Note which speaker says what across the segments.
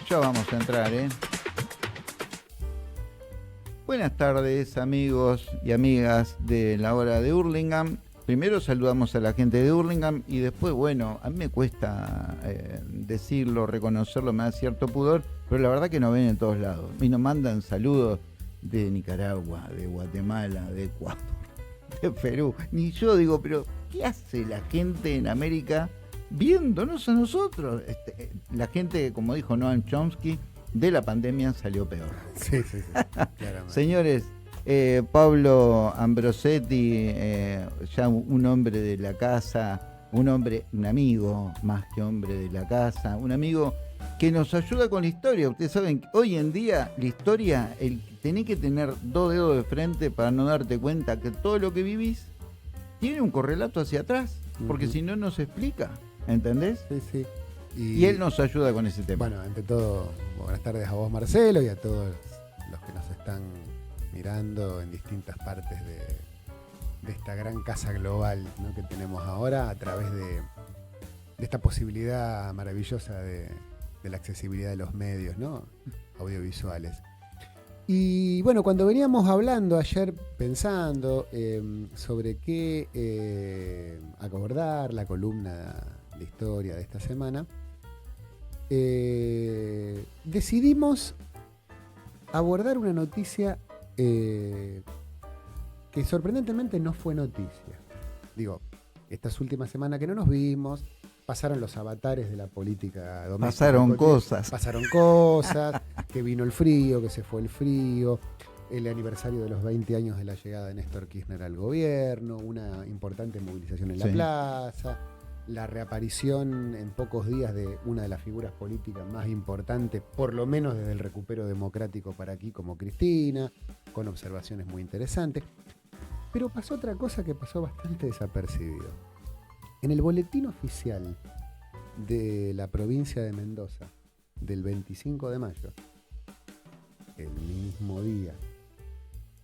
Speaker 1: Ya vamos a entrar, ¿eh? Buenas tardes, amigos y amigas de la hora de Hurlingham. Primero saludamos a la gente de Hurlingham y después, bueno, a mí me cuesta decirlo, reconocerlo, me da cierto pudor, pero la verdad que nos ven en todos lados. Y nos mandan saludos de Nicaragua, de Guatemala, de Ecuador, de Perú. Ni yo digo, pero ¿qué hace la gente en América viéndonos a nosotros? La gente, como dijo Noam Chomsky, de la pandemia salió peor.
Speaker 2: Sí, claramente.
Speaker 1: Señores, Pablo Ambrosetti, ya un hombre de la casa, un amigo más que hombre de la casa, un amigo que nos ayuda con la historia. Ustedes saben que hoy en día la historia, tenés que tener 2 dedos de frente para no darte cuenta que todo lo que vivís tiene un correlato hacia atrás, porque si no, no se explica, ¿entendés?
Speaker 2: Sí.
Speaker 1: Y él nos ayuda con ese tema.
Speaker 2: Bueno, ante todo, buenas tardes a vos, Marcelo, y a todos los que nos están mirando en distintas partes de esta gran casa global, ¿no?, que tenemos ahora a través de esta posibilidad maravillosa de la accesibilidad de los medios, ¿no?, audiovisuales. Y bueno, cuando veníamos hablando ayer, pensando sobre qué abordar la columna de historia de esta semana, decidimos abordar una noticia que sorprendentemente no fue noticia. Digo, estas últimas semanas que no nos vimos, pasaron los avatares de la política doméstica. Pasaron cosas, que vino el frío, que se fue el frío, el aniversario de los 20 años de la llegada de Néstor Kirchner al gobierno, una importante movilización en la plaza, la reaparición en pocos días de una de las figuras políticas más importantes, por lo menos desde el recupero democrático para aquí, como Cristina, con observaciones muy interesantes. Pero pasó otra cosa que pasó bastante desapercibido. En el boletín oficial de la provincia de Mendoza, del 25 de mayo, el mismo día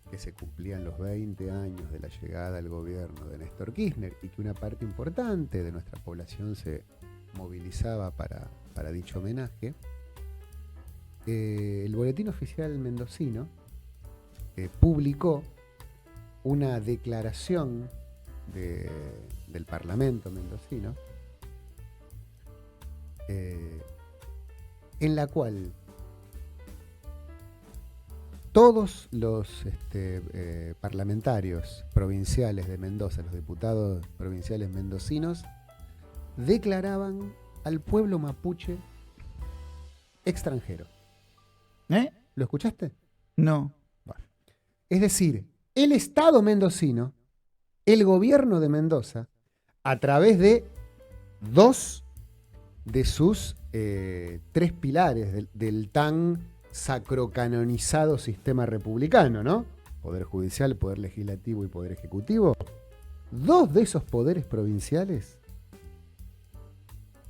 Speaker 2: que se cumplían los 20 años de la llegada al gobierno de Néstor Kirchner y que una parte importante de nuestra población se movilizaba para dicho homenaje, el boletín oficial mendocino publicó una declaración del Parlamento mendocino en la cual todos los parlamentarios provinciales de Mendoza, los diputados provinciales mendocinos, declaraban al pueblo mapuche extranjero. ¿Lo escuchaste?
Speaker 1: No.
Speaker 2: Bueno. Es decir, el Estado mendocino, el gobierno de Mendoza, a través de 2 de sus 3 pilares del tan sacrocanonizado sistema republicano, ¿no? Poder judicial, poder legislativo y poder ejecutivo. 2 de esos poderes provinciales,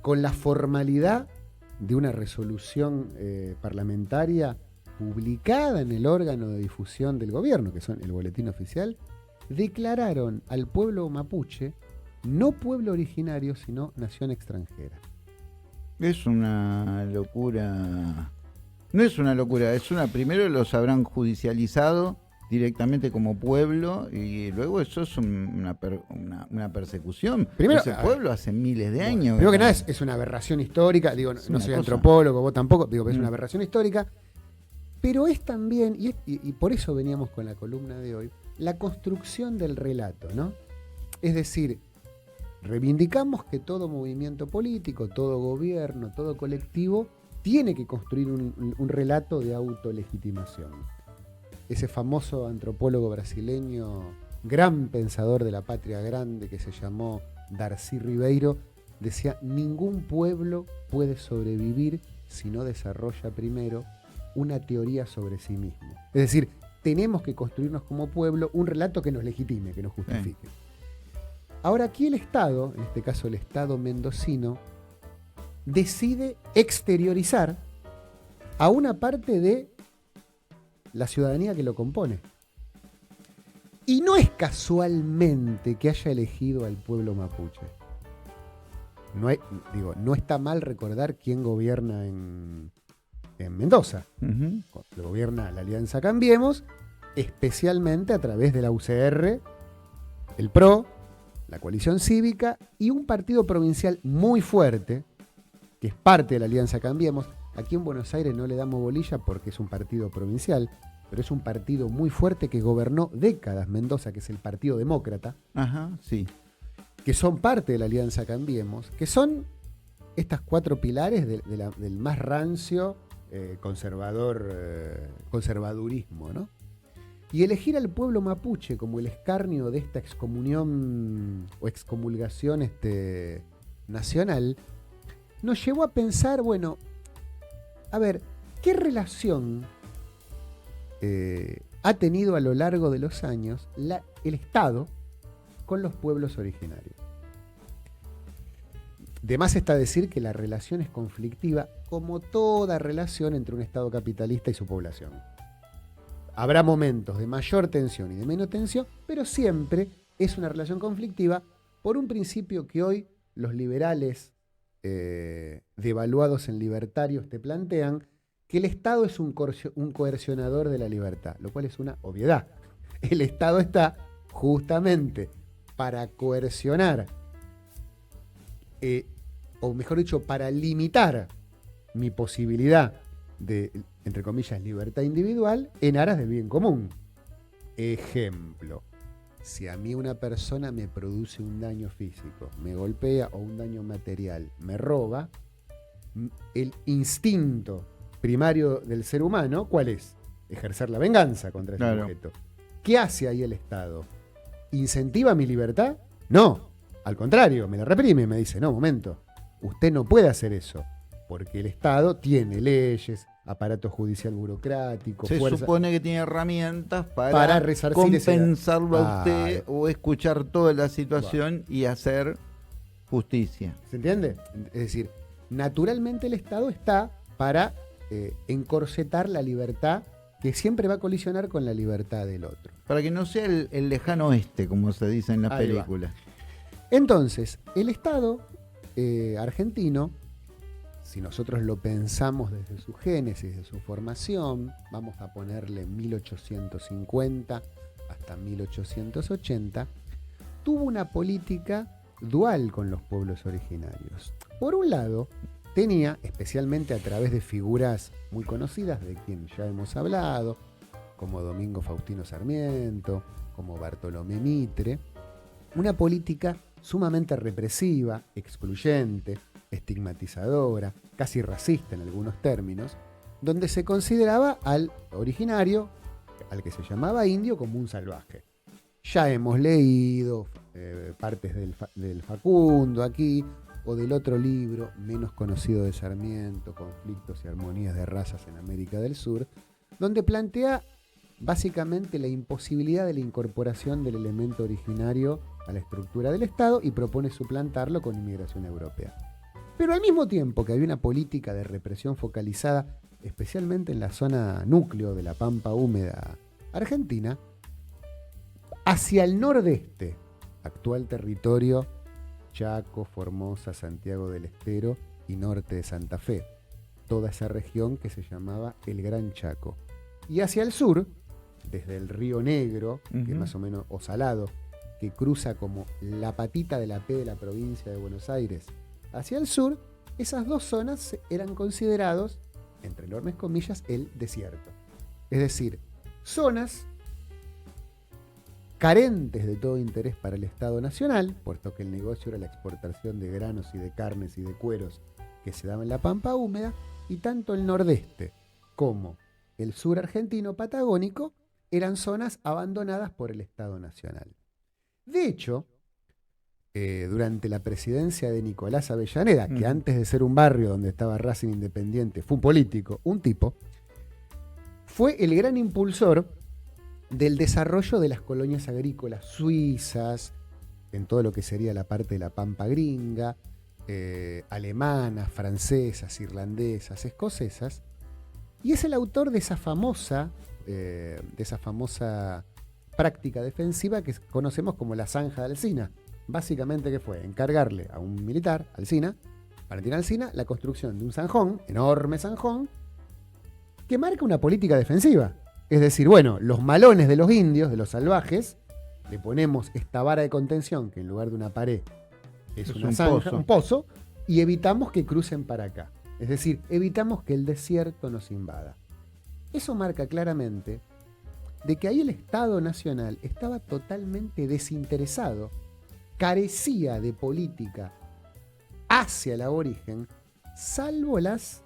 Speaker 2: con la formalidad de una resolución parlamentaria publicada en el órgano de difusión del gobierno, que son el boletín oficial, declararon al pueblo mapuche no pueblo originario, sino nación extranjera.
Speaker 1: Es una locura. No es una locura, primero los habrán judicializado directamente como pueblo y luego eso es una persecución.
Speaker 2: Primero,
Speaker 1: ese pueblo hace miles de años.
Speaker 2: Primero que nada es una aberración histórica, digo, no soy antropólogo, vos tampoco, digo que es una aberración histórica, pero es también, y por eso veníamos con la columna de hoy, la construcción del relato, ¿no? Es decir, reivindicamos que todo movimiento político, todo gobierno, todo colectivo tiene que construir un relato de autolegitimación. Ese famoso antropólogo brasileño, gran pensador de la patria grande, que se llamó Darcy Ribeiro, decía: ningún pueblo puede sobrevivir si no desarrolla primero una teoría sobre sí mismo. Es decir, tenemos que construirnos como pueblo un relato que nos legitime, que nos justifique. Ahora aquí el Estado, en este caso el Estado mendocino, decide exteriorizar a una parte de la ciudadanía que lo compone. Y no es casualmente que haya elegido al pueblo mapuche. No está mal recordar quién gobierna en en Mendoza.
Speaker 1: Ujú.
Speaker 2: Lo gobierna la Alianza Cambiemos, especialmente a través de la UCR, el PRO, la coalición cívica y un partido provincial muy fuerte, que es parte de la Alianza Cambiemos. Aquí en Buenos Aires no le damos bolilla porque es un partido provincial, pero es un partido muy fuerte que gobernó décadas Mendoza, que es el Partido Demócrata,
Speaker 1: Ajá, sí.
Speaker 2: que son parte de la Alianza Cambiemos, que son estas 4 pilares del más rancio conservadurismo, ¿no? Y elegir al pueblo mapuche como el escarnio de esta excomunión o excomulgación nacional, nos llevó a pensar, bueno, a ver, ¿qué relación ha tenido a lo largo de los años el Estado con los pueblos originarios? De más está decir que la relación es conflictiva, como toda relación entre un Estado capitalista y su población. Habrá momentos de mayor tensión y de menos tensión, pero siempre es una relación conflictiva por un principio que hoy los liberales devaluados en libertarios te plantean, que el Estado es un coercionador de la libertad, lo cual es una obviedad. El Estado está justamente para coercionar, o mejor dicho, para limitar mi posibilidad de, entre comillas, libertad individual en aras del bien común. Ejemplo, si a mí una persona me produce un daño físico, me golpea o un daño material, me roba, el instinto primario del ser humano, ¿cuál es? Ejercer la venganza contra ese sujeto. ¿Qué hace ahí el Estado? ¿Incentiva mi libertad? No, al contrario, me la reprime, me dice, no, momento, usted no puede hacer eso, porque el Estado tiene leyes, aparato judicial burocrático,
Speaker 1: Se
Speaker 2: fuerza.
Speaker 1: supone que tiene herramientas para compensarlo a usted o escuchar toda la situación y hacer justicia.
Speaker 2: ¿Se entiende? Es decir, naturalmente el Estado está para encorsetar la libertad que siempre va a colisionar con la libertad del otro.
Speaker 1: Para que no sea el lejano oeste, como se dice en las
Speaker 2: Ahí va.
Speaker 1: películas.
Speaker 2: Entonces, el Estado argentino, si nosotros lo pensamos desde su génesis, de su formación, vamos a ponerle 1850 hasta 1880, tuvo una política dual con los pueblos originarios. Por un lado, tenía, especialmente a través de figuras muy conocidas de quien ya hemos hablado, como Domingo Faustino Sarmiento, como Bartolomé Mitre, una política sumamente represiva, excluyente, estigmatizadora, casi racista en algunos términos, donde se consideraba al originario, al que se llamaba indio, como un salvaje. Ya hemos leído partes del Facundo aquí, o del otro libro, menos conocido de Sarmiento, Conflictos y Armonías de Razas en América del Sur, donde plantea básicamente la imposibilidad de la incorporación del elemento originario a la estructura del Estado y propone suplantarlo con inmigración europea. Pero al mismo tiempo que había una política de represión focalizada, especialmente en la zona núcleo de la Pampa húmeda argentina, hacia el nordeste, actual territorio Chaco, Formosa, Santiago del Estero y norte de Santa Fe, toda esa región que se llamaba el Gran Chaco. Y hacia el sur, desde el Río Negro, que es más o menos, o Salado, que cruza como la patita de la P de la provincia de Buenos Aires, hacia el sur, esas dos zonas eran considerados, entre enormes comillas, el desierto. Es decir, zonas carentes de todo interés para el Estado Nacional, puesto que el negocio era la exportación de granos y de carnes y de cueros que se daba en la Pampa húmeda, y tanto el nordeste como el sur argentino patagónico eran zonas abandonadas por el Estado Nacional. De hecho, durante la presidencia de Nicolás Avellaneda, que antes de ser un barrio donde estaba Racing Independiente, fue un político, un tipo, fue el gran impulsor del desarrollo de las colonias agrícolas suizas, en todo lo que sería la parte de la Pampa gringa, alemanas, francesas, irlandesas, escocesas, y es el autor de esa famosa práctica defensiva que conocemos como la zanja de Alsina. Básicamente, ¿qué fue? Encargarle a un militar, Alsina, Valentín Alsina, la construcción de un zanjón, enorme zanjón, que marca una política defensiva. Es decir, bueno, los malones de los indios, de los salvajes, le ponemos esta vara de contención, que en lugar de una pared es una zanja, un pozo, y evitamos que crucen para acá. Es decir, evitamos que el desierto nos invada. Eso marca claramente de que ahí el Estado Nacional estaba totalmente desinteresado, carecía de política hacia el aborigen, salvo las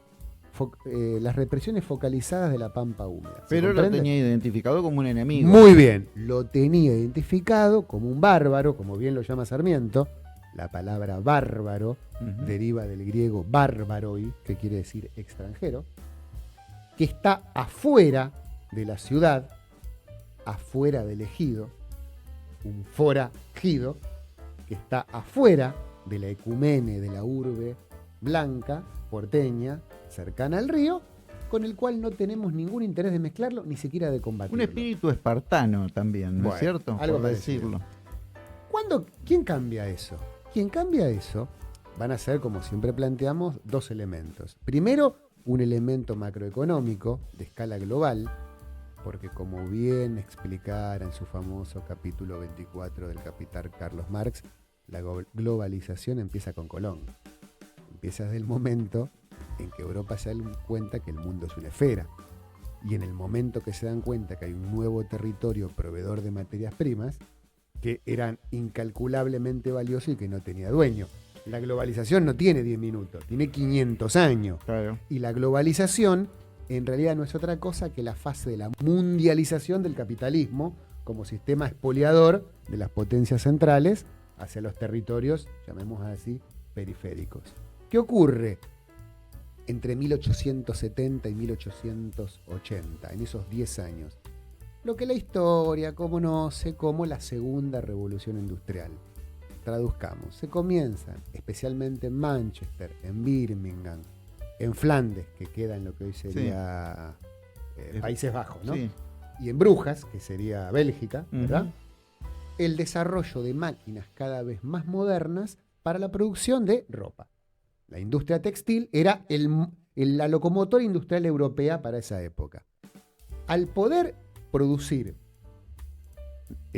Speaker 2: represiones focalizadas de la pampa húmeda.
Speaker 1: Pero lo tenía identificado como un enemigo.
Speaker 2: Muy bien, lo tenía identificado como un bárbaro, como bien lo llama Sarmiento. La palabra bárbaro deriva del griego bárbaroi, que quiere decir extranjero, que está afuera de la ciudad, afuera del ejido, un forajido, que está afuera de la ecumene, de la urbe blanca, porteña, cercana al río, con el cual no tenemos ningún interés de mezclarlo, ni siquiera de combatirlo.
Speaker 1: Un espíritu espartano también, ¿no es cierto?
Speaker 2: Algo
Speaker 1: por
Speaker 2: parecido.
Speaker 1: decirlo.
Speaker 2: ¿Quién cambia eso? Quien cambia eso van a ser, como siempre planteamos, dos elementos. Primero, un elemento macroeconómico de escala global, porque como bien explicara en su famoso capítulo 24 del Capital Carlos Marx, la globalización empieza con Colón. Empieza desde el momento en que Europa se da cuenta que el mundo es una esfera. Y en el momento que se dan cuenta que hay un nuevo territorio proveedor de materias primas, que eran incalculablemente valiosos y que no tenía dueño. La globalización no tiene 10 minutos, tiene 500 años.
Speaker 1: Claro.
Speaker 2: Y la globalización en realidad no es otra cosa que la fase de la mundialización del capitalismo como sistema expoliador de las potencias centrales hacia los territorios, llamémoslo así, periféricos. ¿Qué ocurre entre 1870 y 1880, en esos 10 años? Lo que la historia conoce como la segunda revolución industrial. Traduzcamos, se comienzan, especialmente en Manchester, en Birmingham, en Flandes, que queda en lo que hoy sería Países Bajos, ¿no?
Speaker 1: Sí.
Speaker 2: Y en Brujas, que sería Bélgica, ¿verdad? El desarrollo de máquinas cada vez más modernas para la producción de ropa. La industria textil era la locomotora industrial europea para esa época. Al poder producir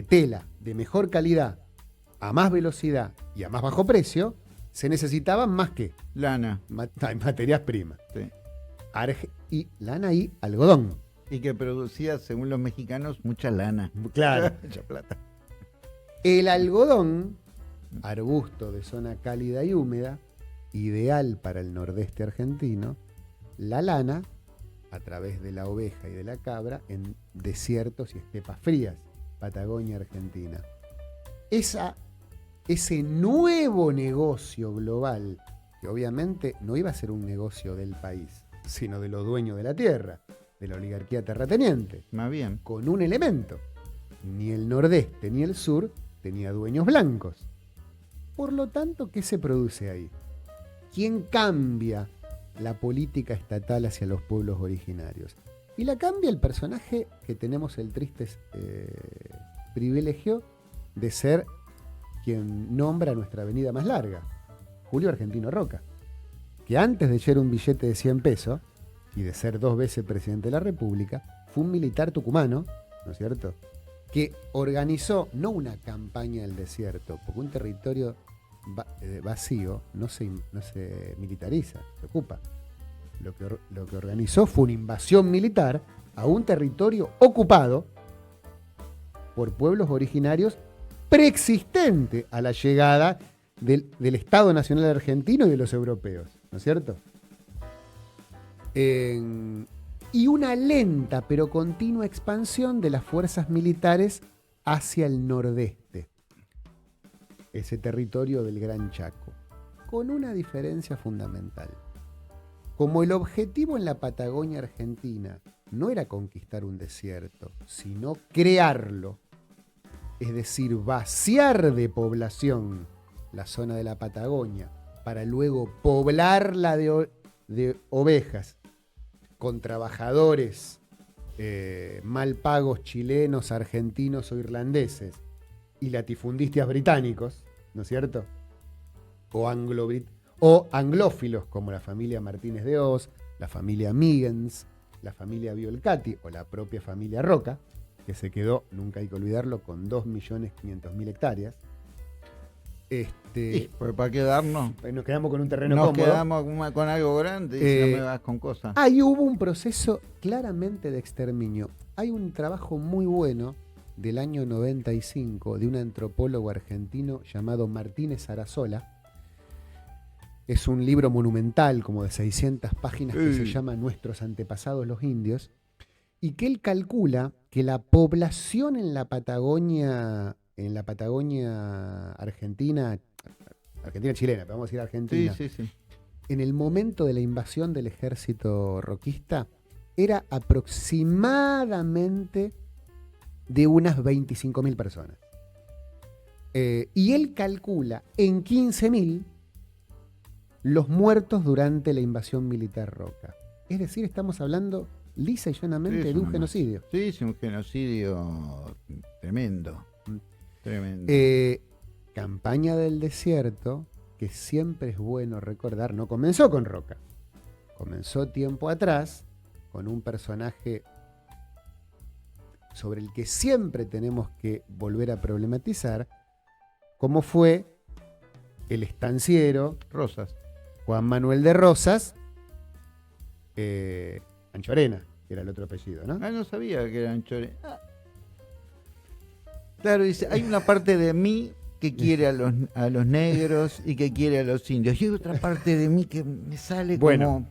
Speaker 2: tela de mejor calidad, a más velocidad y a más bajo precio, se necesitaban más que
Speaker 1: Lana.
Speaker 2: materias primas.
Speaker 1: Sí.
Speaker 2: Y lana y algodón.
Speaker 1: Y que producía, según los mexicanos, mucha lana.
Speaker 2: Claro.
Speaker 1: Mucha plata.
Speaker 2: El algodón, arbusto de zona cálida y húmeda, ideal para el nordeste argentino. La lana, a través de la oveja y de la cabra, en desiertos y estepas frías, Patagonia, Argentina. Ese nuevo negocio global, que obviamente no iba a ser un negocio del país, sino de los dueños de la tierra, de la oligarquía terrateniente.
Speaker 1: Más bien.
Speaker 2: Con un elemento. Ni el nordeste ni el sur tenía dueños blancos. Por lo tanto, ¿qué se produce ahí? ¿Quién cambia la política estatal hacia los pueblos originarios? Y la cambia el personaje que tenemos el triste privilegio de ser quien nombra nuestra avenida más larga, Julio Argentino Roca, que antes de ser un billete de 100 pesos y de ser 2 veces presidente de la República, fue un militar tucumano, ¿no es cierto?, que organizó no una campaña del desierto, porque un territorio vacío no se militariza, se ocupa. Lo que organizó fue una invasión militar a un territorio ocupado por pueblos originarios preexistente a la llegada del Estado Nacional Argentino y de los europeos, ¿no es cierto? Y una lenta pero continua expansión de las fuerzas militares hacia el nordeste, ese territorio del Gran Chaco, con una diferencia fundamental. Como el objetivo en la Patagonia Argentina no era conquistar un desierto, sino crearlo, es decir, vaciar de población la zona de la Patagonia para luego poblarla de ovejas con trabajadores mal pagos chilenos, argentinos o irlandeses y latifundistas británicos, ¿no es cierto? O anglófilos como la familia Martínez de Oz, la familia Miggins, la familia Violcati o la propia familia Roca, que se quedó, nunca hay que olvidarlo, con 2.500.000 hectáreas.
Speaker 1: Sí, pues para quedarnos.
Speaker 2: Nos quedamos con un terreno
Speaker 1: Nos
Speaker 2: cómodo.
Speaker 1: quedamos con algo grande y si no me vas con cosas.
Speaker 2: Ahí hubo un proceso claramente de exterminio. Hay un trabajo muy bueno del año 95 de un antropólogo argentino llamado Martínez Arazola. Es un libro monumental, como de 600 páginas, que se llama Nuestros antepasados los indios, y que él calcula que la población en la Patagonia argentina chilena, pero vamos a decir argentina,
Speaker 1: Sí.
Speaker 2: en el momento de la invasión del ejército roquista, era aproximadamente de unas 25.000 personas. Y él calcula en 15.000 los muertos durante la invasión militar roca. Es decir, estamos hablando lisa y llanamente de un genocidio.
Speaker 1: Sí, es un genocidio tremendo. Tremendo.
Speaker 2: Campaña del Desierto, que siempre es bueno recordar, no comenzó con Roca. Comenzó tiempo atrás con un personaje sobre el que siempre tenemos que volver a problematizar, como fue el estanciero
Speaker 1: Rosas.
Speaker 2: Juan Manuel de Rosas, Anchorena, que era el otro apellido, ¿no?
Speaker 1: No sabía que eran chores. Claro, dice, hay una parte de mí que quiere a los negros y que quiere a los indios. Y hay otra parte de mí que me sale como...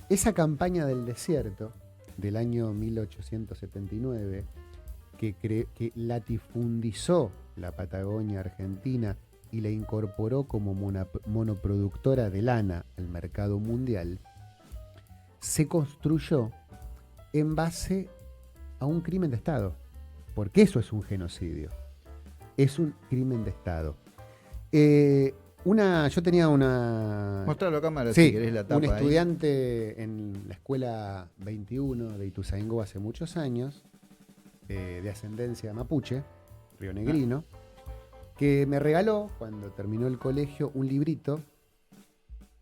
Speaker 2: Esa campaña del desierto del año 1879, que latifundizó la Patagonia argentina y la incorporó como monoproductora de lana al mercado mundial, se construyó en base a un crimen de Estado, porque eso es un genocidio, es un crimen de Estado. Yo tenía una...
Speaker 1: Mostralo a cámara
Speaker 2: sí,
Speaker 1: si querés la tapa.
Speaker 2: Un estudiante en la escuela 21 de Ituzaingó hace muchos años, de ascendencia mapuche, rionegrino, que me regaló, cuando terminó el colegio, un librito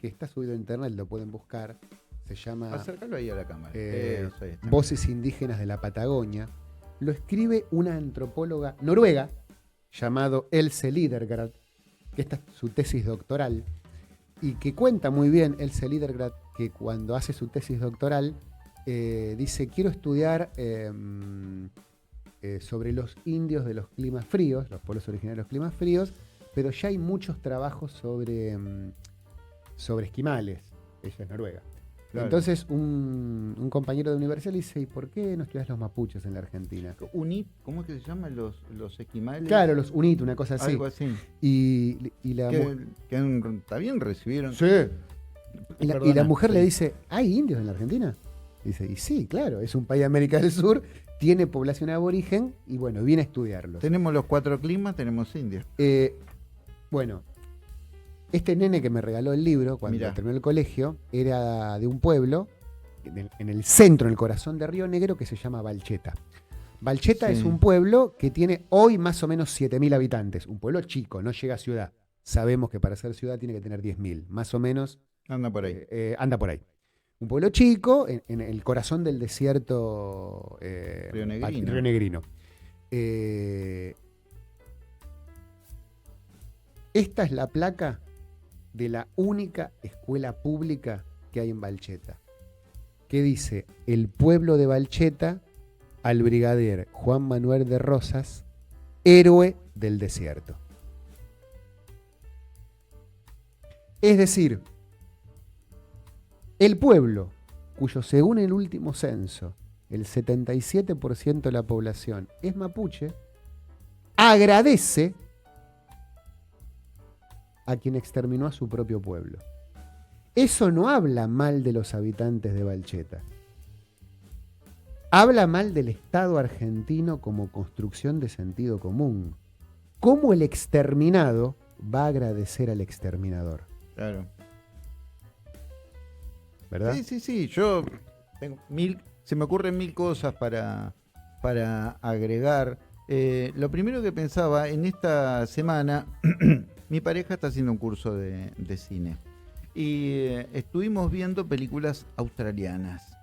Speaker 2: que está subido a internet, lo pueden buscar. Se llama
Speaker 1: Acércalo ahí a la cámara.
Speaker 2: Voces indígenas de la Patagonia. Lo escribe una antropóloga noruega llamado Else Lidergrad, que esta es su tesis doctoral, y que cuenta muy bien Else Lidergrad que cuando hace su tesis doctoral dice: quiero estudiar sobre los indios de los climas fríos, los pueblos originarios de los climas fríos, pero ya hay muchos trabajos sobre esquimales. Ella es noruega. Claro. Entonces un compañero de universidad le dice: ¿y por qué no estudias los mapuches en la Argentina?
Speaker 1: UNIT, ¿cómo es que se llaman los esquimales?
Speaker 2: Claro, los UNIT, una cosa así.
Speaker 1: Algo así.
Speaker 2: Y la
Speaker 1: está bien, recibieron.
Speaker 2: Sí. Y la mujer le dice: ¿hay indios en la Argentina? Dice: y sí, claro, es un país de América del Sur, tiene población aborigen y bueno, viene a estudiarlos.
Speaker 1: Tenemos los 4 climas, tenemos indios.
Speaker 2: Bueno, este nene que me regaló el libro cuando terminó el colegio era de un pueblo en el centro, en el corazón de Río Negro, que se llama Balcheta. Balcheta es un pueblo que tiene hoy más o menos 7.000 habitantes. Un pueblo chico, no llega a ciudad. Sabemos que para ser ciudad tiene que tener 10.000, más o menos.
Speaker 1: Anda por ahí.
Speaker 2: Anda por ahí. Un pueblo chico, en el corazón del desierto rionegrino. Esta es la placa de la única escuela pública que hay en Balcheta, que dice: el pueblo de Balcheta al brigadier Juan Manuel de Rosas, héroe del desierto. Es decir, el pueblo, cuyo según el último censo, el 77% de la población es mapuche, agradece a quien exterminó a su propio pueblo. Eso no habla mal de los habitantes de Balcheta. Habla mal del Estado argentino como construcción de sentido común. ¿Cómo el exterminado va a agradecer al exterminador?
Speaker 1: Claro.
Speaker 2: ¿Verdad?
Speaker 1: Sí. Yo tengo se me ocurren 1000 cosas para agregar. Lo primero que pensaba, en esta semana, mi pareja está haciendo un curso de cine. Y estuvimos viendo películas australianas.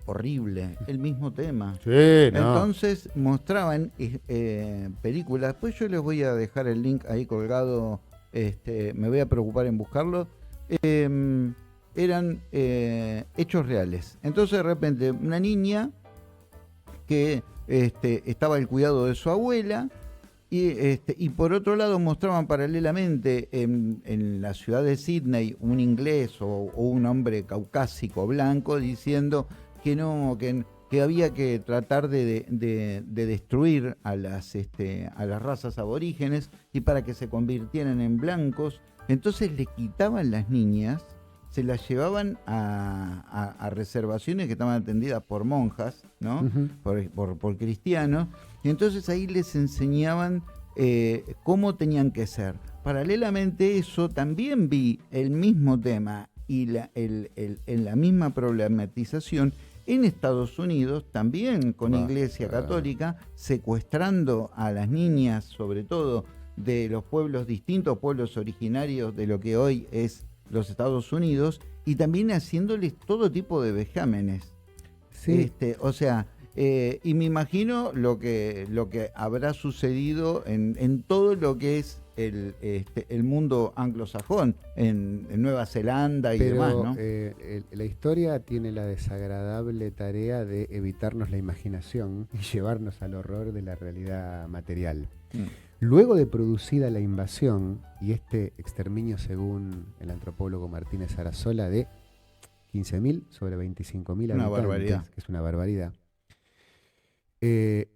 Speaker 1: Horrible, el mismo tema.
Speaker 2: Sí, no.
Speaker 1: Entonces mostraban películas. Pues yo les voy a dejar el link ahí colgado. Me voy a preocupar en buscarlo. Eran hechos reales. Entonces de repente una niña que estaba al cuidado de su abuela y por otro lado mostraban paralelamente en la ciudad de Sydney un inglés o un hombre caucásico blanco diciendo que no, que había que tratar de destruir a las razas aborígenes y para que se convirtieran en blancos. Entonces le quitaban las niñas, se las llevaban a reservaciones que estaban atendidas por monjas, ¿no?
Speaker 2: Uh-huh.
Speaker 1: por cristianos, y entonces ahí les enseñaban cómo tenían que ser. Paralelamente a eso, también vi el mismo tema y la misma problematización en Estados Unidos, también con Iglesia Católica, secuestrando a las niñas, sobre todo de los pueblos distintos, pueblos originarios de lo que hoy es los Estados Unidos, y también haciéndoles todo tipo de vejámenes.
Speaker 2: Sí.
Speaker 1: Y me imagino lo que habrá sucedido en todo lo que es el mundo anglosajón, en Nueva Zelanda y demás, ¿no?
Speaker 2: La historia tiene la desagradable tarea de evitarnos la imaginación y llevarnos al horror de la realidad material. Luego de producida la invasión y este exterminio, según el antropólogo Martínez Arazola, de 15.000 sobre 25.000 habitantes,
Speaker 1: barbaridad.
Speaker 2: que es una barbaridad,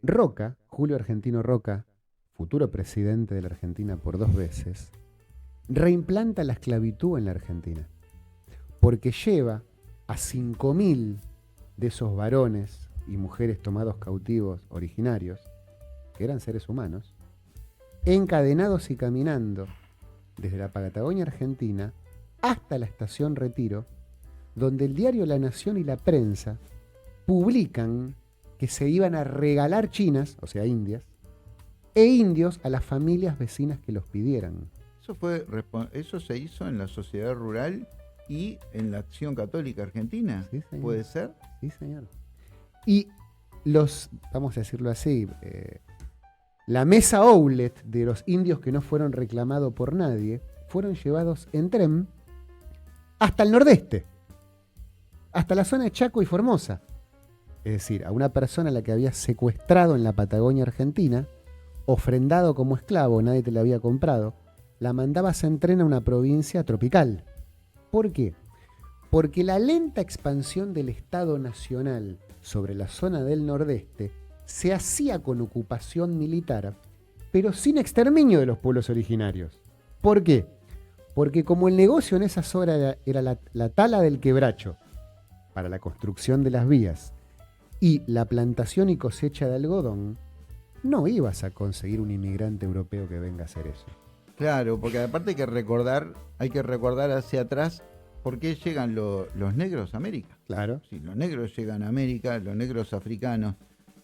Speaker 2: Roca, Julio Argentino Roca, futuro presidente de la Argentina por 2 veces, reimplanta la esclavitud en la Argentina, porque lleva a 5.000 de esos varones y mujeres tomados cautivos originarios, que eran seres humanos, encadenados y caminando desde la Patagonia Argentina hasta la estación Retiro, donde el diario La Nación y la prensa publican que se iban a regalar chinas, o sea, indias, e indios a las familias vecinas que los pidieran.
Speaker 1: Eso se hizo en la sociedad rural y en la Acción Católica Argentina.
Speaker 2: Sí, señor.
Speaker 1: ¿Puede ser?
Speaker 2: Sí, señor. Y vamos a decirlo así, la mesa outlet de los indios que no fueron reclamados por nadie, fueron llevados en tren hasta el nordeste, hasta la zona de Chaco y Formosa. Es decir, a una persona a la que había secuestrado en la Patagonia Argentina, ofrendado como esclavo, nadie te la había comprado, la mandabas en tren a una provincia tropical. ¿Por qué? Porque la lenta expansión del Estado Nacional sobre la zona del nordeste se hacía con ocupación militar, pero sin exterminio de los pueblos originarios. ¿Por qué? Porque como el negocio en esas horas era la tala del quebracho para la construcción de las vías y la plantación y cosecha de algodón, no ibas a conseguir un inmigrante europeo que venga a hacer eso.
Speaker 1: Claro, porque aparte hay que recordar hacia atrás por qué llegan los negros a América.
Speaker 2: Claro.
Speaker 1: Si los negros llegan a América, los negros africanos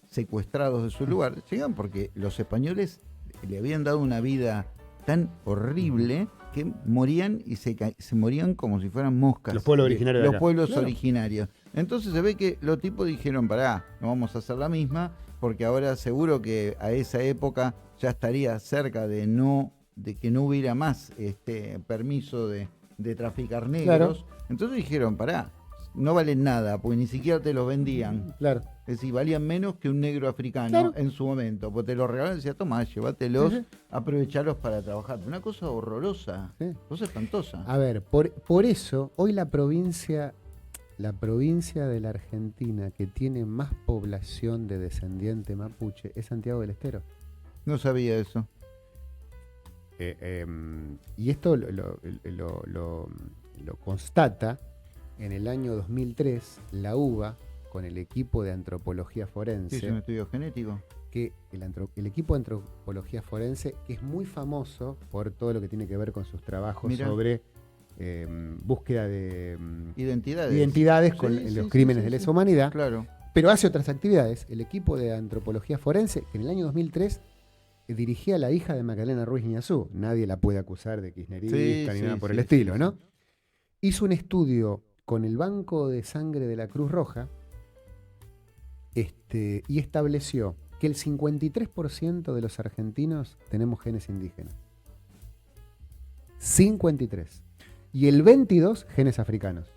Speaker 1: secuestrados de su lugar, llegan porque los españoles le habían dado una vida tan horrible que morían y se morían como si fueran moscas.
Speaker 2: Los pueblos originarios de
Speaker 1: Los
Speaker 2: acá.
Speaker 1: pueblos
Speaker 2: Claro.
Speaker 1: originarios. Entonces se ve que los tipos dijeron, pará, no vamos a hacer la misma, porque ahora seguro que a esa época ya estaría cerca de que no hubiera más permiso de traficar negros.
Speaker 2: Claro.
Speaker 1: Entonces dijeron, pará, no valen nada, porque ni siquiera te los vendían.
Speaker 2: Claro.
Speaker 1: Es decir, valían menos que un negro africano.
Speaker 2: Claro.
Speaker 1: En su momento. Pues te los regalaban y decían, toma, llévatelos,
Speaker 2: Ujú.
Speaker 1: aprovechalos para trabajar. Una cosa horrorosa,
Speaker 2: Sí.
Speaker 1: cosa espantosa.
Speaker 2: A ver, por eso, hoy la provincia de la Argentina que tiene más población de descendiente mapuche es Santiago del Estero.
Speaker 1: No sabía eso.
Speaker 2: Y esto lo constata en el año 2003 la UBA con el equipo de antropología
Speaker 1: Sí,
Speaker 2: forense,
Speaker 1: es un estudio genético.
Speaker 2: que el equipo de antropología forense, que es muy famoso por todo lo que tiene que ver con sus trabajos
Speaker 1: Mira.
Speaker 2: sobre búsqueda de
Speaker 1: Identidades.
Speaker 2: con
Speaker 1: Sí,
Speaker 2: los
Speaker 1: sí,
Speaker 2: crímenes
Speaker 1: sí,
Speaker 2: de
Speaker 1: sí.
Speaker 2: lesa humanidad,
Speaker 1: Claro.
Speaker 2: pero hace otras actividades. El equipo de antropología forense, que en el año 2003 dirigía a la hija de Magdalena Ruiz Ñazú. Nadie la puede acusar de kirchnerista
Speaker 1: Sí,
Speaker 2: ni
Speaker 1: sí,
Speaker 2: nada por
Speaker 1: sí,
Speaker 2: el estilo,
Speaker 1: sí,
Speaker 2: ¿no?
Speaker 1: sí.
Speaker 2: hizo un estudio con el Banco de Sangre de la Cruz Roja y estableció que el 53% de los argentinos tenemos genes indígenas. 53. Y el 22 genes africanos.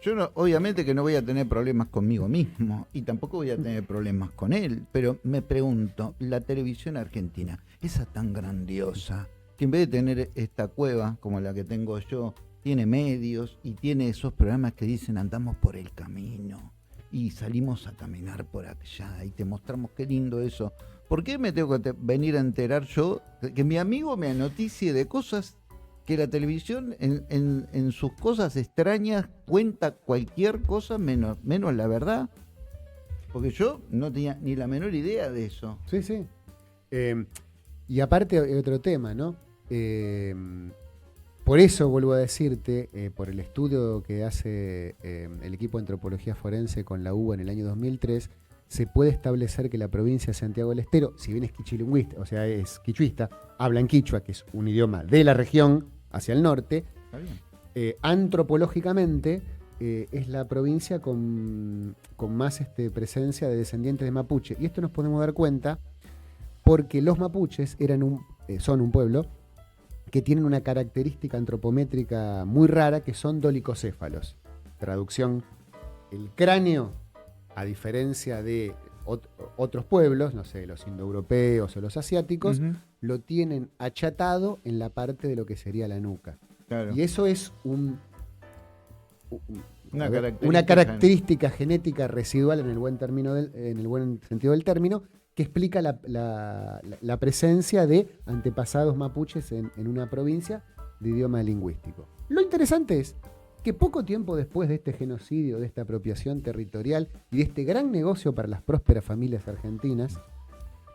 Speaker 1: Yo obviamente que no voy a tener problemas conmigo mismo y tampoco voy a tener problemas con él, pero me pregunto, la televisión argentina, esa tan grandiosa, que en vez de tener esta cueva como la que tengo yo, tiene medios y tiene esos programas que dicen andamos por el camino y salimos a caminar por allá y te mostramos qué lindo eso. ¿Por qué me tengo que venir a enterar yo que mi amigo me anoticie de cosas que la televisión en sus cosas extrañas cuenta cualquier cosa menos la verdad? Porque yo no tenía ni la menor idea de eso.
Speaker 2: Sí, sí. Y aparte otro tema, ¿no? Por eso vuelvo a decirte, por el estudio que hace el equipo de antropología forense con la UBA en el año 2003, se puede establecer que la provincia de Santiago del Estero, si bien es quichilingüista, o sea, es quichuista, habla en quichua, que es un idioma de la región hacia el norte, antropológicamente es la provincia con más presencia de descendientes de mapuche. Y esto nos podemos dar cuenta porque los mapuches son un pueblo que tienen una característica antropométrica muy rara, que son dolicocéfalos. Traducción, el cráneo, a diferencia de otros pueblos, no sé, los indoeuropeos o los asiáticos, lo tienen achatado en la parte de lo que sería la nuca.
Speaker 1: Claro.
Speaker 2: Y eso es
Speaker 1: una
Speaker 2: característica genética residual en el buen sentido del término, que explica la presencia de antepasados mapuches en una provincia de idioma lingüístico. Lo interesante es que poco tiempo después de este genocidio, de esta apropiación territorial y de este gran negocio para las prósperas familias argentinas,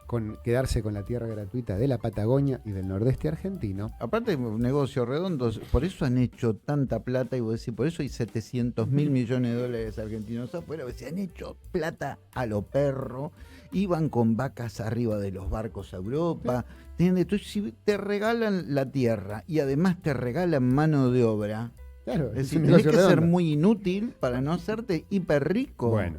Speaker 2: con quedarse con la tierra gratuita de la Patagonia y del nordeste argentino.
Speaker 1: Aparte de un negocio redondo, por eso han hecho tanta plata, y vos decís, por eso hay 700 mil millones de dólares argentinos afuera, se han hecho plata a lo perro, iban con vacas arriba de los barcos a Europa. Entonces, si te regalan la tierra y además te regalan mano de obra,
Speaker 2: claro,
Speaker 1: es decir, tenés que ser muy inútil para no hacerte hiper rico.
Speaker 2: Bueno.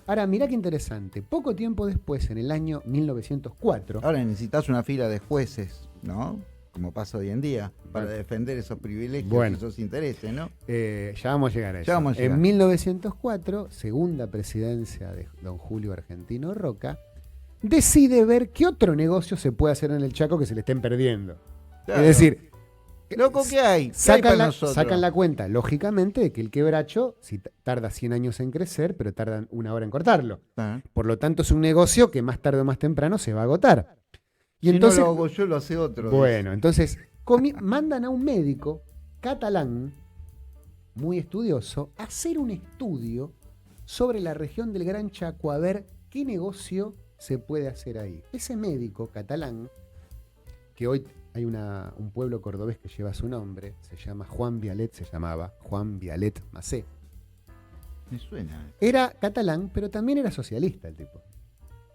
Speaker 2: Ahora, mirá qué interesante. Poco tiempo después, en el año 1904...
Speaker 1: Ahora necesitas una fila de jueces, ¿no? Como pasa hoy en día, para defender esos privilegios y esos intereses, ¿no?
Speaker 2: Ya vamos a llegar a eso. En 1904, segunda presidencia de don Julio Argentino Roca, decide ver qué otro negocio se puede hacer en el Chaco que se le estén perdiendo. Claro. Es decir...
Speaker 1: Loco, ¿qué hay?
Speaker 2: Sacan la cuenta, lógicamente, de que el quebracho si tarda 100 años en crecer, pero tardan 1 hora en cortarlo. Por lo tanto, es un negocio que más tarde o más temprano se va a agotar. Y
Speaker 1: si
Speaker 2: entonces,
Speaker 1: no lo hago yo, lo hace otro.
Speaker 2: Bueno, entonces mandan a un médico catalán, muy estudioso, a hacer un estudio sobre la región del Gran Chaco, a ver qué negocio se puede hacer ahí. Ese médico catalán, que hoy... hay un pueblo cordobés que lleva su nombre, se llamaba Juan Vialet Macé.
Speaker 1: Me suena.
Speaker 2: Era catalán, pero también era socialista el tipo.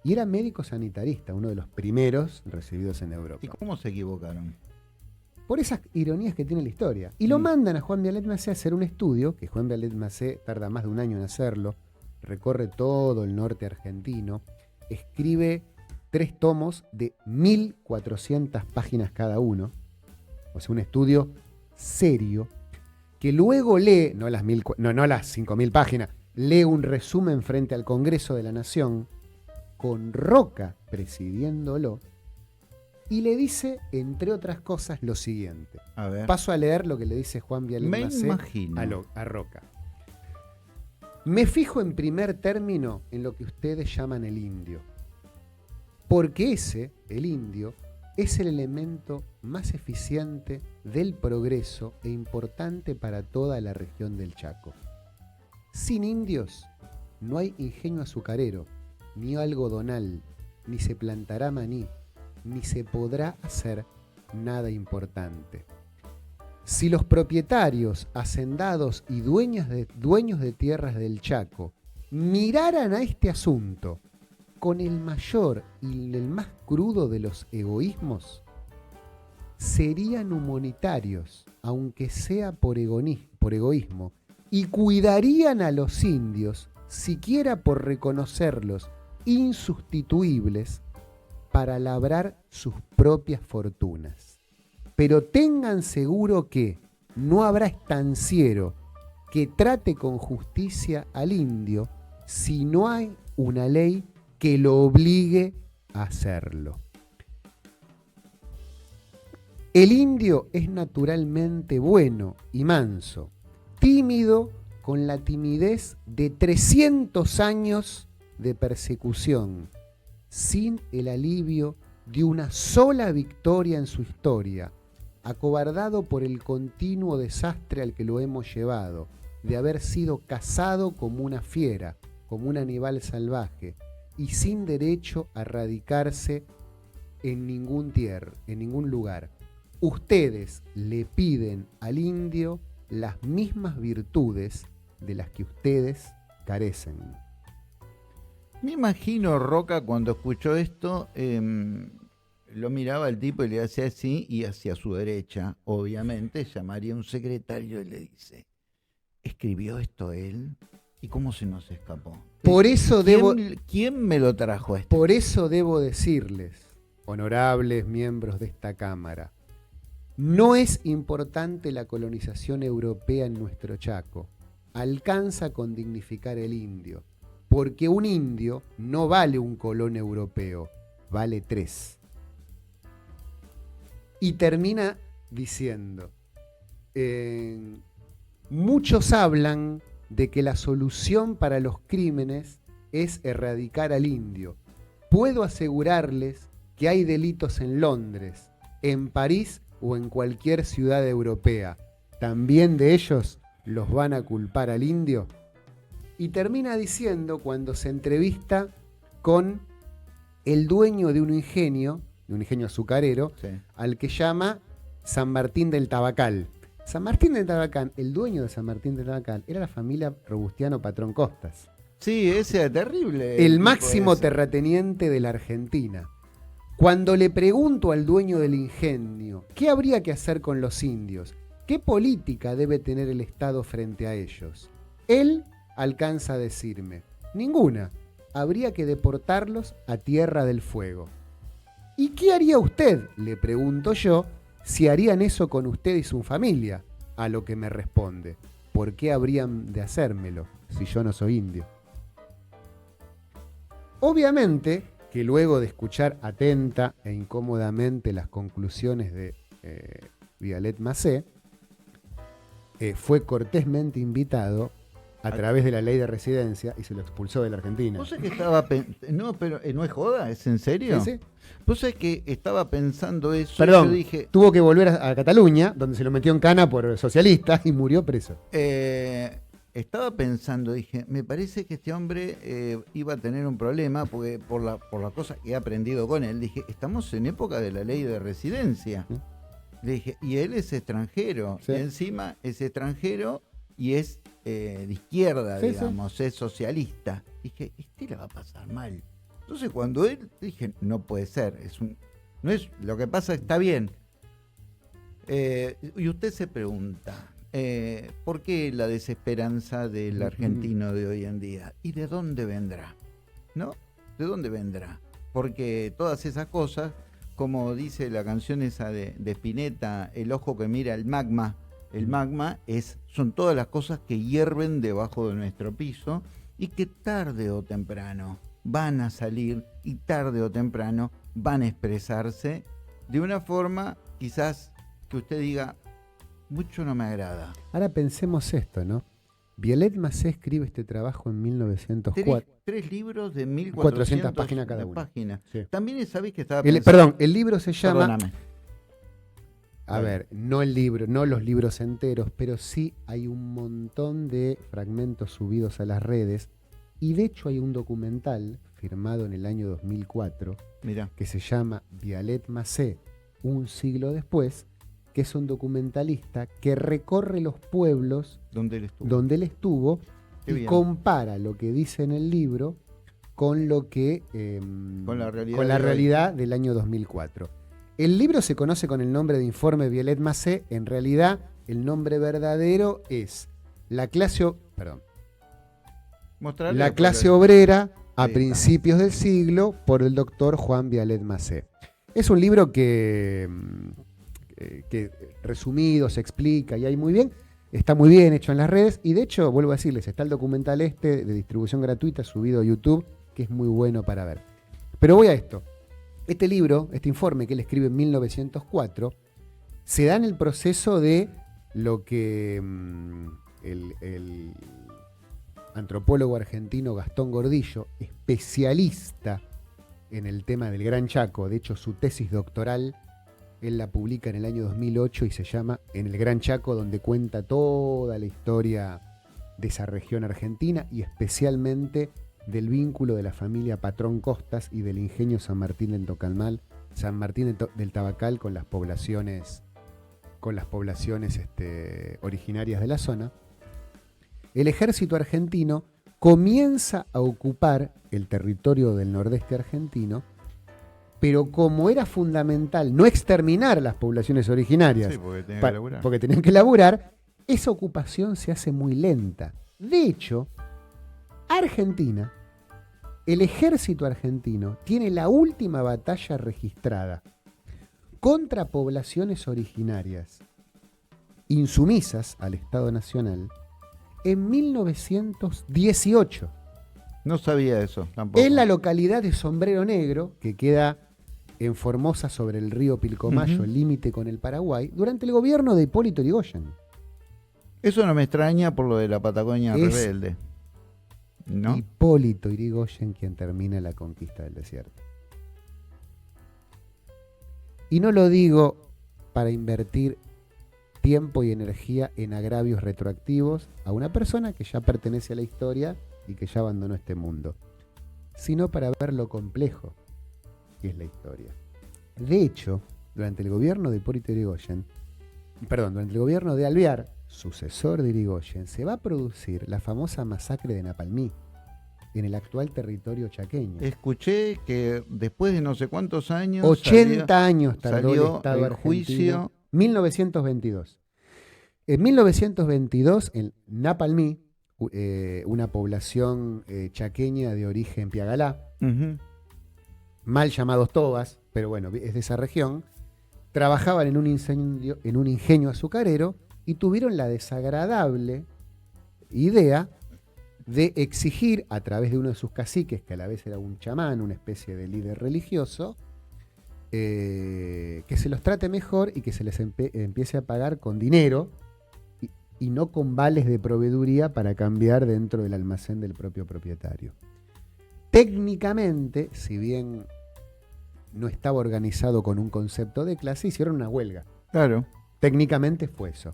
Speaker 2: Y era médico sanitarista, uno de los primeros recibidos en Europa.
Speaker 1: ¿Y cómo se equivocaron?
Speaker 2: Por esas ironías que tiene la historia. Y lo mandan a Juan Vialet Macé a hacer un estudio, que Juan Vialet Macé tarda más de 1 año en hacerlo, recorre todo el norte argentino, escribe 3 tomos de 1400 páginas cada uno, o sea, un estudio serio, que luego lee, no las 5000 páginas, lee un resumen frente al Congreso de la Nación, con Roca presidiéndolo, y le dice, entre otras cosas, lo siguiente.
Speaker 1: A ver.
Speaker 2: Paso a leer lo que le dice Juan Vialet Macé a Roca. Me fijo en primer término en lo que ustedes llaman el indio. Porque el indio, es el elemento más eficiente del progreso e importante para toda la región del Chaco. Sin indios no hay ingenio azucarero, ni algodonal, ni se plantará maní, ni se podrá hacer nada importante. Si los propietarios, hacendados y dueños de tierras del Chaco miraran a este asunto con el mayor y el más crudo de los egoísmos, serían humanitarios, aunque sea por egoísmo, y cuidarían a los indios, siquiera por reconocerlos insustituibles, para labrar sus propias fortunas. Pero tengan seguro que no habrá estanciero que trate con justicia al indio si no hay una ley que lo obligue a hacerlo. El indio es naturalmente bueno y manso, tímido con la timidez de 300 años de persecución, sin el alivio de una sola victoria en su historia, acobardado por el continuo desastre al que lo hemos llevado, de haber sido cazado como una fiera, como un animal salvaje, y sin derecho a radicarse en ningún lugar. Ustedes le piden al indio las mismas virtudes de las que ustedes carecen.
Speaker 1: Me imagino Roca cuando escuchó esto, lo miraba el tipo y le hacía así, y hacia su derecha, obviamente, llamaría a un secretario y le dice, ¿escribió esto él? ¿Y cómo se nos escapó?
Speaker 2: Por eso
Speaker 1: ¿Quién me lo trajo esto?
Speaker 2: Por eso debo decirles, honorables miembros de esta Cámara, no es importante la colonización europea en nuestro Chaco. Alcanza con dignificar el indio, porque un indio no vale un colón europeo, vale 3. Y termina diciendo, muchos hablan de que la solución para los crímenes es erradicar al indio. Puedo asegurarles que hay delitos en Londres, en París o en cualquier ciudad europea. ¿También de ellos los van a culpar al indio? Y termina diciendo, cuando se entrevista con el dueño de un ingenio azucarero, sí, al que llama San Martín del Tabacal. San Martín del Tabacal, el dueño de San Martín del Tabacal, era la familia Robustiano Patrón Costas.
Speaker 1: Sí, ese era terrible.
Speaker 2: El máximo terrateniente de la Argentina. Cuando le pregunto al dueño del ingenio, ¿qué habría que hacer con los indios? ¿Qué política debe tener el Estado frente a ellos? Él alcanza a decirme, ninguna. Habría que deportarlos a Tierra del Fuego. ¿Y qué haría usted? Le pregunto yo, si harían eso con usted y su familia. A lo que me responde, ¿por qué habrían de hacérmelo si yo no soy indio? Obviamente que luego de escuchar atenta e incómodamente las conclusiones de Vialet Macé, fue cortésmente invitado a través de la ley de residencia y se lo expulsó de la Argentina.
Speaker 1: ¿Vos sabés que estaba no, pero no es joda? ¿Es en serio?
Speaker 2: Sí, sí.
Speaker 1: Vos sabés que estaba pensando eso.
Speaker 2: Perdón,
Speaker 1: y yo dije,
Speaker 2: tuvo que volver a Cataluña, donde se lo metió en cana por socialista y murió preso.
Speaker 1: Estaba pensando, dije, me parece que este hombre iba a tener un problema porque por la cosa que he aprendido con él. Dije, estamos en época de la ley de residencia.
Speaker 2: ¿Sí?
Speaker 1: Le dije, y él es extranjero. Sí. Y encima es extranjero y es de izquierda, sí, digamos, sí, es socialista. Dije, este la va a pasar mal. Entonces cuando él, dije, no puede ser, no es, lo que pasa está bien. Y usted se pregunta, ¿por qué la desesperanza del argentino de hoy en día? ¿Y de dónde vendrá? ¿No? ¿De dónde vendrá? Porque todas esas cosas, como dice la canción esa de Spinetta, el ojo que mira el magma son todas las cosas que hierven debajo de nuestro piso y que tarde o temprano van a salir y tarde o temprano van a expresarse de una forma quizás que usted diga, mucho no me agrada.
Speaker 2: Ahora pensemos esto, ¿no? Vialet Macé escribe este trabajo en 1904.
Speaker 1: Tres libros de 1400
Speaker 2: páginas cada uno.
Speaker 1: Sí. También sabéis que estaba pensando...
Speaker 2: Perdón, el libro se llama...
Speaker 1: Perdóname.
Speaker 2: A ver, no el libro, no los libros enteros, pero sí hay un montón de fragmentos subidos a las redes. Y de hecho hay un documental firmado en el año 2004
Speaker 1: Mirá,
Speaker 2: que se llama Vialet Macé, un siglo después, que es un documentalista que recorre los pueblos
Speaker 1: donde él estuvo
Speaker 2: y bien, compara lo que dice en el libro con lo que
Speaker 1: con la
Speaker 2: realidad del año 2004. El libro se conoce con el nombre de Informe Violet Macé. En realidad, el nombre verdadero es La clase,
Speaker 1: Mostrarle
Speaker 2: La
Speaker 1: después
Speaker 2: clase
Speaker 1: lo-
Speaker 2: obrera a
Speaker 1: Ahí está.
Speaker 2: principios del siglo, por el doctor Juan Violet Macé. Es un libro que resumido se explica y hay muy bien. Está muy bien hecho en las redes y de hecho, vuelvo a decirles, está el documental de distribución gratuita subido a YouTube, que es muy bueno para ver. Pero voy a esto. Este libro, este informe que él escribe en 1904, se da en el proceso de lo que el antropólogo argentino Gastón Gordillo, especialista en el tema del Gran Chaco, de hecho su tesis doctoral, él la publica en el año 2008 y se llama En el Gran Chaco, donde cuenta toda la historia de esa región argentina y especialmente del vínculo de la familia Patrón Costas y del ingenio San Martín del Tocalmal, San Martín del Tabacal con las poblaciones originarias de la zona. El ejército argentino comienza a ocupar el territorio del nordeste argentino, pero como era fundamental no exterminar a las poblaciones originarias,
Speaker 1: Sí, porque tenía que laburar.
Speaker 2: porque tenían que laburar, esa ocupación se hace muy lenta. De hecho, Argentina, el ejército argentino, tiene la última batalla registrada contra poblaciones originarias insumisas al Estado Nacional en 1918.
Speaker 1: No sabía eso tampoco.
Speaker 2: En la localidad de Sombrero Negro, que queda en Formosa sobre el río Pilcomayo,
Speaker 1: Ujú.
Speaker 2: el límite con el Paraguay, durante el gobierno de Hipólito Yrigoyen.
Speaker 1: Eso no me extraña por lo de la Patagonia
Speaker 2: Es-
Speaker 1: rebelde. ¿No?
Speaker 2: Hipólito Yrigoyen quien termina la conquista del desierto. Y no lo digo para invertir tiempo y energía en agravios retroactivos a una persona que ya pertenece a la historia y que ya abandonó este mundo, sino para ver lo complejo que es la historia. De hecho, durante el gobierno de Hipólito Yrigoyen, durante el gobierno de Alvear, sucesor de Yrigoyen, se va a producir la famosa masacre de Napalmí en el actual territorio chaqueño.
Speaker 1: Escuché que después de no sé cuántos años
Speaker 2: 80 años tardó el
Speaker 1: salió
Speaker 2: Estado
Speaker 1: el
Speaker 2: argentino.
Speaker 1: juicio.
Speaker 2: 1922. En 1922, en Napalmí, una población chaqueña de origen piagalá,
Speaker 1: Ujú.
Speaker 2: mal llamados tobas, pero bueno, es de esa región, trabajaban en un ingenio azucarero y tuvieron la desagradable idea de exigir a través de uno de sus caciques, que a la vez era un chamán, una especie de líder religioso, que se los trate mejor y que se les empiece a pagar con dinero y no con vales de proveeduría para cambiar dentro del almacén del propio propietario. Técnicamente, si bien no estaba organizado con un concepto de clase, hicieron una huelga.
Speaker 1: Claro.
Speaker 2: Técnicamente fue eso.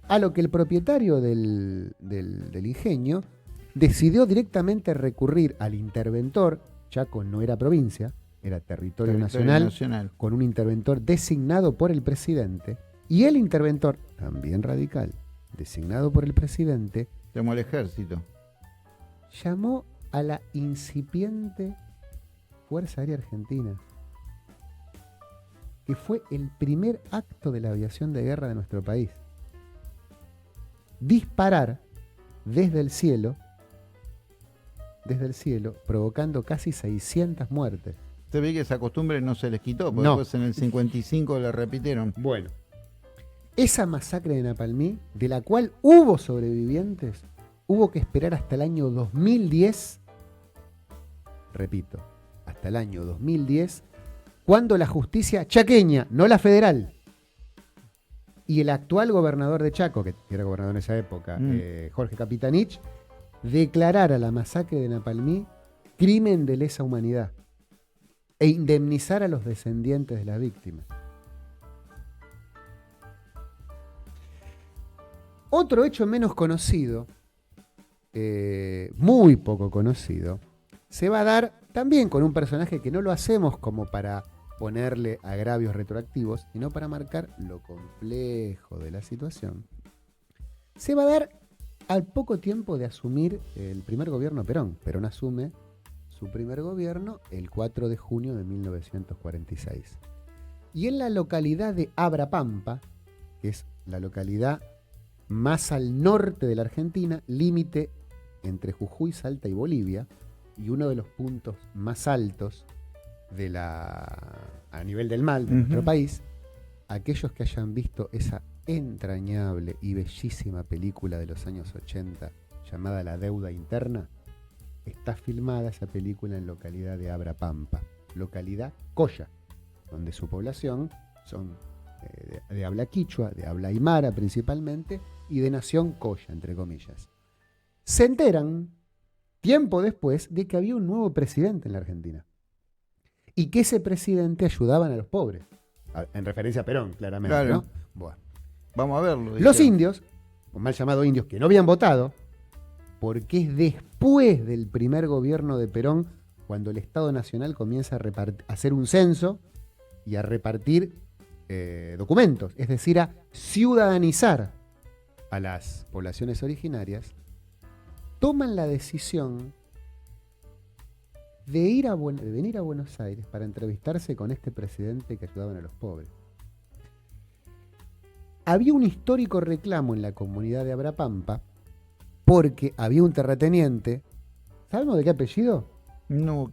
Speaker 2: A lo que el propietario del ingenio decidió directamente recurrir al interventor. Chaco no era provincia, era territorio nacional, con un interventor designado por el presidente. Y el interventor, también radical, designado por el presidente,
Speaker 1: Llamó al ejército.
Speaker 2: llamó a la incipiente Fuerza Aérea Argentina, que fue el primer acto de la aviación de guerra de nuestro país. Disparar desde el cielo, provocando casi 600 muertes.
Speaker 1: Usted ve que esa costumbre no se les quitó, porque
Speaker 2: No.
Speaker 1: después en el 55 la repitieron.
Speaker 2: Bueno, esa masacre de Napalmí, de la cual hubo sobrevivientes, hubo que esperar hasta el año 2010, repito, hasta el año 2010, cuando la justicia chaqueña, no la federal, y el actual gobernador de Chaco, que era gobernador en esa época, Jorge Capitanich, declarara la masacre de Napalmí crimen de lesa humanidad e indemnizar a los descendientes de las víctimas. Otro hecho menos conocido, muy poco conocido, se va a dar también con un personaje que no lo hacemos como para ponerle agravios retroactivos, sino para marcar lo complejo de la situación. Se va a dar al poco tiempo de asumir el primer gobierno Perón. Perón asume su primer gobierno el 4 de junio de 1946. Y en la localidad de Abrapampa, que es la localidad más al norte de la Argentina, límite entre Jujuy, Salta y Bolivia, y uno de los puntos más altos a nivel del mar de nuestro país, aquellos que hayan visto esa entrañable y bellísima película de los años 80 llamada La Deuda Interna, está filmada esa película en localidad de Abrapampa, localidad Coya, donde su población son de habla quichua, de habla aymara principalmente, y de nación Coya, entre comillas. Se enteran, tiempo después, de que había un nuevo presidente en la Argentina. Y que ese presidente ayudaban a los pobres. En referencia a Perón, claramente,
Speaker 1: claro.
Speaker 2: ¿no? Bueno.
Speaker 1: Vamos a verlo.
Speaker 2: Los indios, o mal llamados indios, que no habían votado, porque es después del primer gobierno de Perón cuando el Estado Nacional comienza a hacer un censo y a repartir documentos, es decir, a ciudadanizar a las poblaciones originarias, toman la decisión de venir a Buenos Aires para entrevistarse con este presidente que ayudaban a los pobres. Había un histórico reclamo en la comunidad de Abrapampa porque había un terrateniente, ¿sabemos de qué apellido?
Speaker 1: No,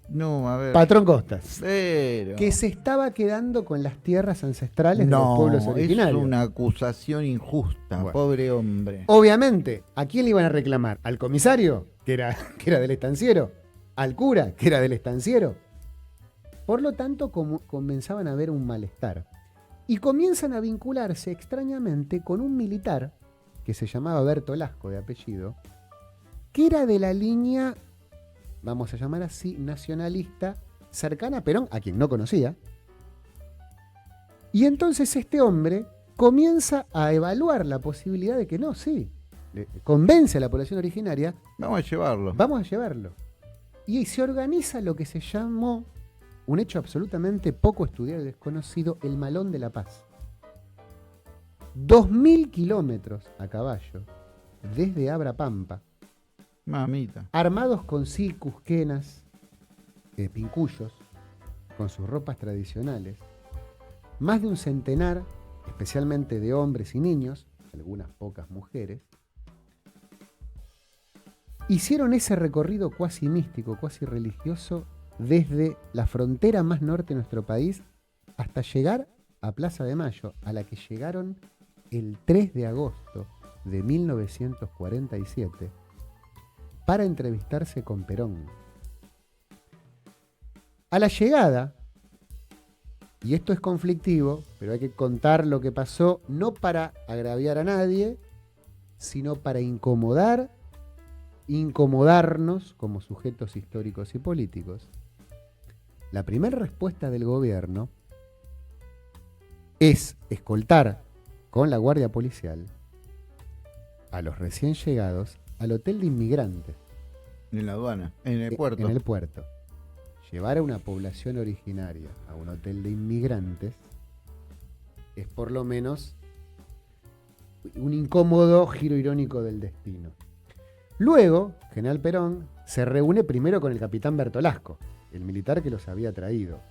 Speaker 1: a ver.
Speaker 2: Patrón Costas.
Speaker 1: Pero...
Speaker 2: que se estaba quedando con las tierras ancestrales de los pueblos originarios.
Speaker 1: Es una acusación injusta, bueno. Pobre hombre.
Speaker 2: Obviamente, ¿a quién le iban a reclamar? ¿Al comisario, que era del estanciero? ¿Al cura, que era del estanciero? Por lo tanto, comenzaban a haber un malestar. Y comienzan a vincularse extrañamente con un militar que se llamaba Berto Lasco de apellido, que era de la línea, vamos a llamar así, nacionalista, cercana a Perón, a quien no conocía. Y entonces este hombre comienza a evaluar la posibilidad de que no, sí, convence a la población originaria.
Speaker 1: Vamos a llevarlo.
Speaker 2: Y se organiza lo que se llamó, un hecho absolutamente poco estudiado y desconocido, el Malón de la Paz. 2.000 kilómetros a caballo, desde Abrapampa.
Speaker 1: Mamita.
Speaker 2: Armados con cusquenas, pincuyos, con sus ropas tradicionales. Más de un centenar, especialmente de hombres y niños, algunas pocas mujeres, hicieron ese recorrido cuasi místico, cuasi religioso, desde la frontera más norte de nuestro país hasta llegar a Plaza de Mayo, a la que llegaron el 3 de agosto de 1947 para entrevistarse con Perón. A la llegada, y esto es conflictivo, pero hay que contar lo que pasó, no para agraviar a nadie, sino para incomodarnos como sujetos históricos y políticos. La primera respuesta del gobierno es escoltar con la guardia policial a los recién llegados al hotel de inmigrantes.
Speaker 1: En la aduana, en el puerto.
Speaker 2: En el puerto. Llevar a una población originaria a un hotel de inmigrantes es por lo menos un incómodo giro irónico del destino. Luego, General Perón se reúne primero con el capitán Bertolasco, el militar que los había traído,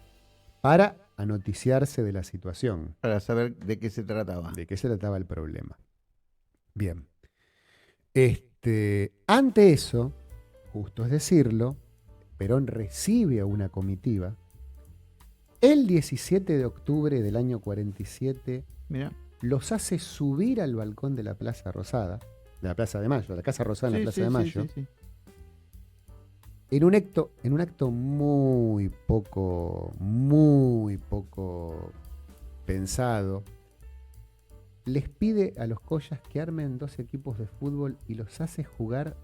Speaker 2: para anoticiarse de la situación.
Speaker 1: Para saber de qué se trataba.
Speaker 2: De qué se trataba el problema. Bien. Ante eso, justo es decirlo, Perón recibe a una comitiva el 17 de octubre del año 47.
Speaker 1: Mirá.
Speaker 2: Los hace subir al balcón de la Plaza Rosada, de la Plaza de Mayo, de la Casa Rosada en la Plaza de Mayo,
Speaker 1: sí.
Speaker 2: En un acto muy poco pensado, les pide a los Collas que armen 2 equipos de fútbol y los hace jugar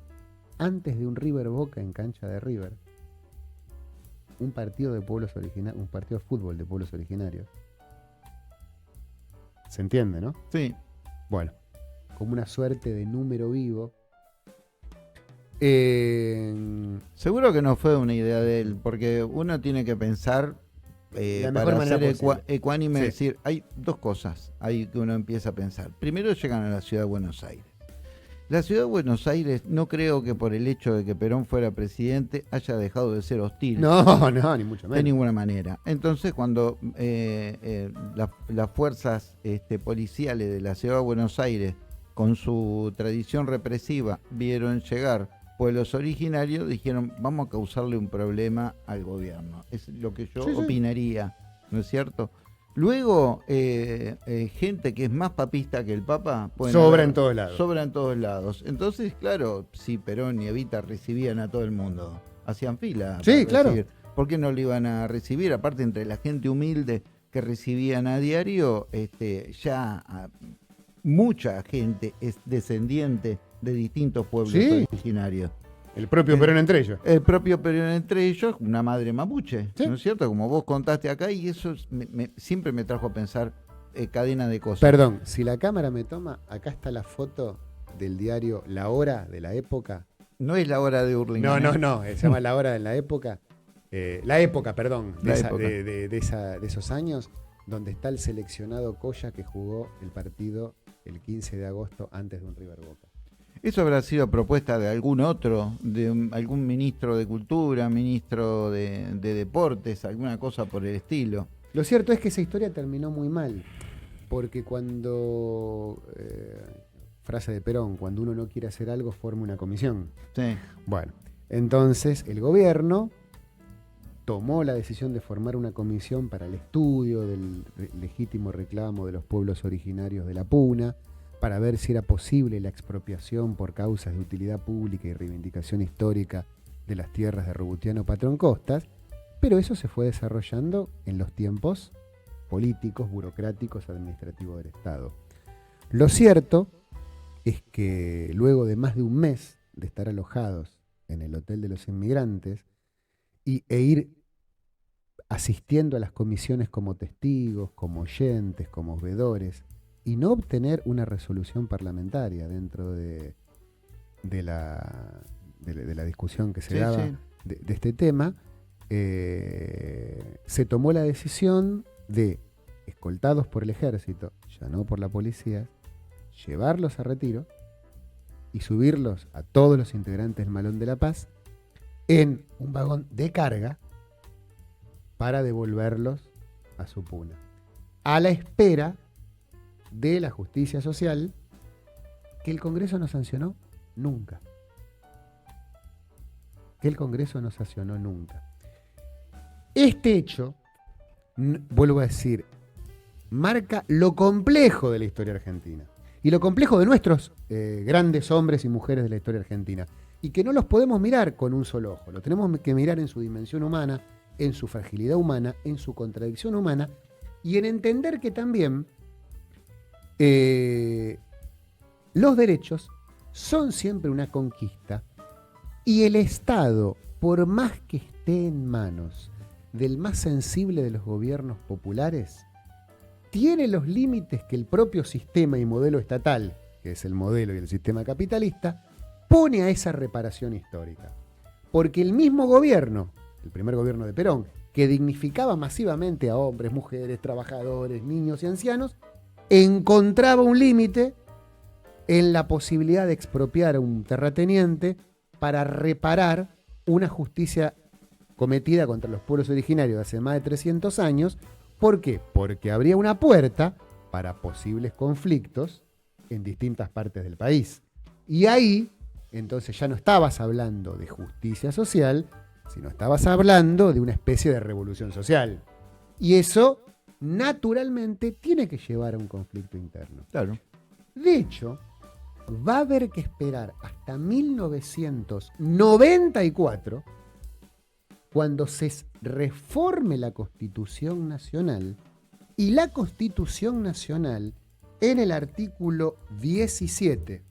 Speaker 2: antes de un River Boca en cancha de River. Un partido de pueblos originarios, un partido de fútbol de pueblos originarios. ¿Se entiende, no?
Speaker 1: Sí.
Speaker 2: Bueno, como una suerte de número vivo.
Speaker 1: Seguro que no fue una idea de él, porque uno tiene que pensar para ser ecuánime, sí. Decir, hay 2 cosas ahí que uno empieza a pensar. Primero, llegan a la ciudad de Buenos Aires. La ciudad de Buenos Aires no creo que por el hecho de que Perón fuera presidente haya dejado de ser hostil.
Speaker 2: No, ni mucho
Speaker 1: De
Speaker 2: menos.
Speaker 1: ninguna manera. Entonces, cuando las fuerzas policiales de la ciudad de Buenos Aires, con su tradición represiva, vieron llegar pueblos originarios, dijeron, vamos a causarle un problema al gobierno. Es lo que yo opinaría, ¿no es cierto? Luego, gente que es más papista que el Papa...
Speaker 2: Sobra en todos lados.
Speaker 1: Sobra en todos lados. Entonces, claro, si Perón y Evita recibían a todo el mundo, hacían fila.
Speaker 2: Sí, claro.
Speaker 1: ¿Por qué no lo iban a recibir? Aparte, entre la gente humilde que recibían a diario, mucha gente es descendiente de distintos pueblos originarios.
Speaker 2: El propio Perón entre ellos.
Speaker 1: El propio Perón entre ellos, una madre mapuche, ¿no es cierto? Como vos contaste acá, y eso siempre me trajo a pensar cadena de cosas.
Speaker 2: Perdón, si la cámara me toma, acá está la foto del diario La Hora de la época.
Speaker 1: No es La Hora de Hurlingham.
Speaker 2: No, se llama La Hora de la época. La época, perdón, de esos años, donde está el seleccionado Coya que jugó el partido el 15 de agosto antes de un River Boca.
Speaker 1: ¿Eso habrá sido propuesta de algún otro, de algún ministro de Cultura, ministro de Deportes, alguna cosa por el estilo?
Speaker 2: Lo cierto es que esa historia terminó muy mal, porque cuando, frase de Perón, cuando uno no quiere hacer algo, forma una comisión.
Speaker 1: Sí.
Speaker 2: Bueno, entonces el gobierno tomó la decisión de formar una comisión para el estudio del legítimo reclamo de los pueblos originarios de la Puna, para ver si era posible la expropiación por causas de utilidad pública y reivindicación histórica de las tierras de Robutiano Patrón Costas, pero eso se fue desarrollando en los tiempos políticos, burocráticos, administrativos del Estado. Lo cierto es que luego de más de un mes de estar alojados en el Hotel de los Inmigrantes e ir asistiendo a las comisiones como testigos, como oyentes, como veedores, y no obtener una resolución parlamentaria dentro de la discusión que se daba de este tema, se tomó la decisión de, escoltados por el ejército, ya no por la policía, llevarlos a retiro y subirlos a todos los integrantes del Malón de la Paz en un vagón de carga para devolverlos a su puna, a la espera de la justicia social que el Congreso no sancionó nunca. Este hecho, vuelvo a decir, marca lo complejo de la historia argentina y lo complejo de nuestros grandes hombres y mujeres de la historia argentina, y que no los podemos mirar con un solo ojo, lo tenemos que mirar en su dimensión humana, en su fragilidad humana, en su contradicción humana, y en entender que también los derechos son siempre una conquista, y el Estado, por más que esté en manos del más sensible de los gobiernos populares, tiene los límites que el propio sistema y modelo estatal, que es el modelo y el sistema capitalista, pone a esa reparación histórica. Porque el mismo gobierno, el primer gobierno de Perón, que dignificaba masivamente a hombres, mujeres, trabajadores, niños y ancianos, encontraba un límite en la posibilidad de expropiar a un terrateniente para reparar una justicia cometida contra los pueblos originarios de hace más de 300 años. ¿Por qué? Porque abría una puerta para posibles conflictos en distintas partes del país. Y ahí, entonces ya no estabas hablando de justicia social, sino estabas hablando de una especie de revolución social. Y eso, naturalmente, tiene que llevar a un conflicto interno.
Speaker 1: Claro.
Speaker 2: De hecho, va a haber que esperar hasta 1994, cuando se reforme la Constitución Nacional, y la Constitución Nacional, en el artículo 17,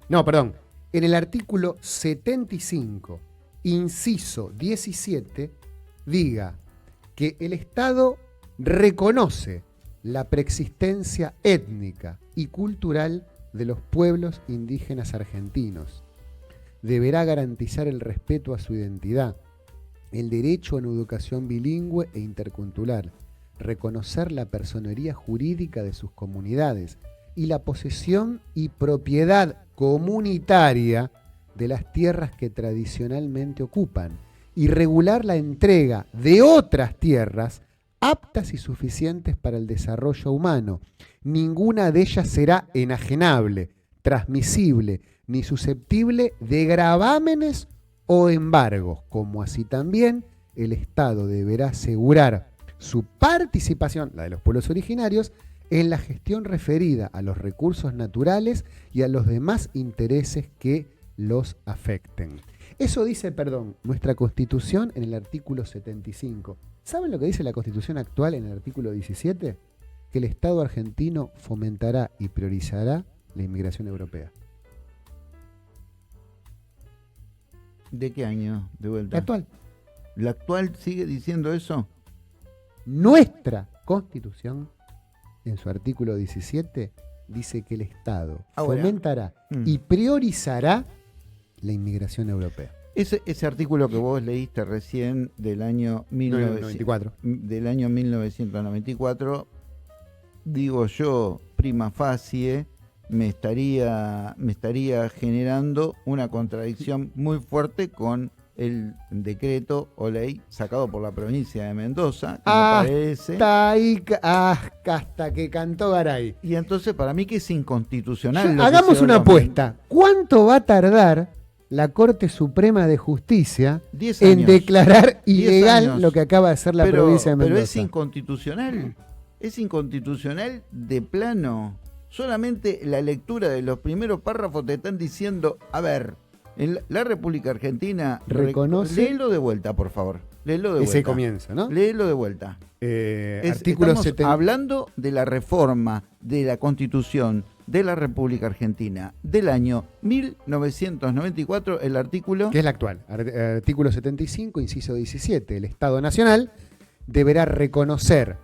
Speaker 2: en el artículo 75, inciso 17, diga que el Estado reconoce la preexistencia étnica y cultural de los pueblos indígenas argentinos. Deberá garantizar el respeto a su identidad, el derecho a una educación bilingüe e intercultural, reconocer la personería jurídica de sus comunidades, y la posesión y propiedad comunitaria de las tierras que tradicionalmente ocupan y regular la entrega de otras tierras aptas y suficientes para el desarrollo humano. Ninguna de ellas será enajenable, transmisible, ni susceptible de gravámenes o embargos, como así también el Estado deberá asegurar su participación, la de los pueblos originarios, en la gestión referida a los recursos naturales y a los demás intereses que los afecten. Eso dice, nuestra Constitución en el artículo 75. ¿Saben lo que dice la Constitución actual en el artículo 17? Que el Estado argentino fomentará y priorizará la inmigración europea.
Speaker 1: ¿De qué año? De vuelta.
Speaker 2: La actual.
Speaker 1: ¿La actual sigue diciendo eso?
Speaker 2: Nuestra Constitución, en su artículo 17, dice que el Estado fomentará y priorizará la inmigración europea.
Speaker 1: Ese artículo que vos leíste recién del año 1994, digo yo, prima facie, me estaría generando una contradicción muy fuerte con el decreto o ley sacado por la provincia de Mendoza, que me parece.
Speaker 2: Hasta que cantó Garay.
Speaker 1: Y entonces para mí que es inconstitucional.
Speaker 2: Hagamos una apuesta. ¿Cuánto va a tardar la Corte Suprema de Justicia en declarar ilegal lo que acaba de hacer la provincia de Mendoza?
Speaker 1: Pero es inconstitucional. Es inconstitucional de plano. Solamente la lectura de los primeros párrafos te están diciendo, a ver, en la República Argentina
Speaker 2: reconoce.
Speaker 1: Léelo de vuelta, por favor. Léelo de vuelta.
Speaker 2: Ese comienzo, ¿no?
Speaker 1: Léelo de vuelta. Estamos hablando de la reforma de la Constitución de la República Argentina del año 1994, el artículo...
Speaker 2: Que es la actual. Artículo 75, inciso 17. El Estado Nacional deberá reconocer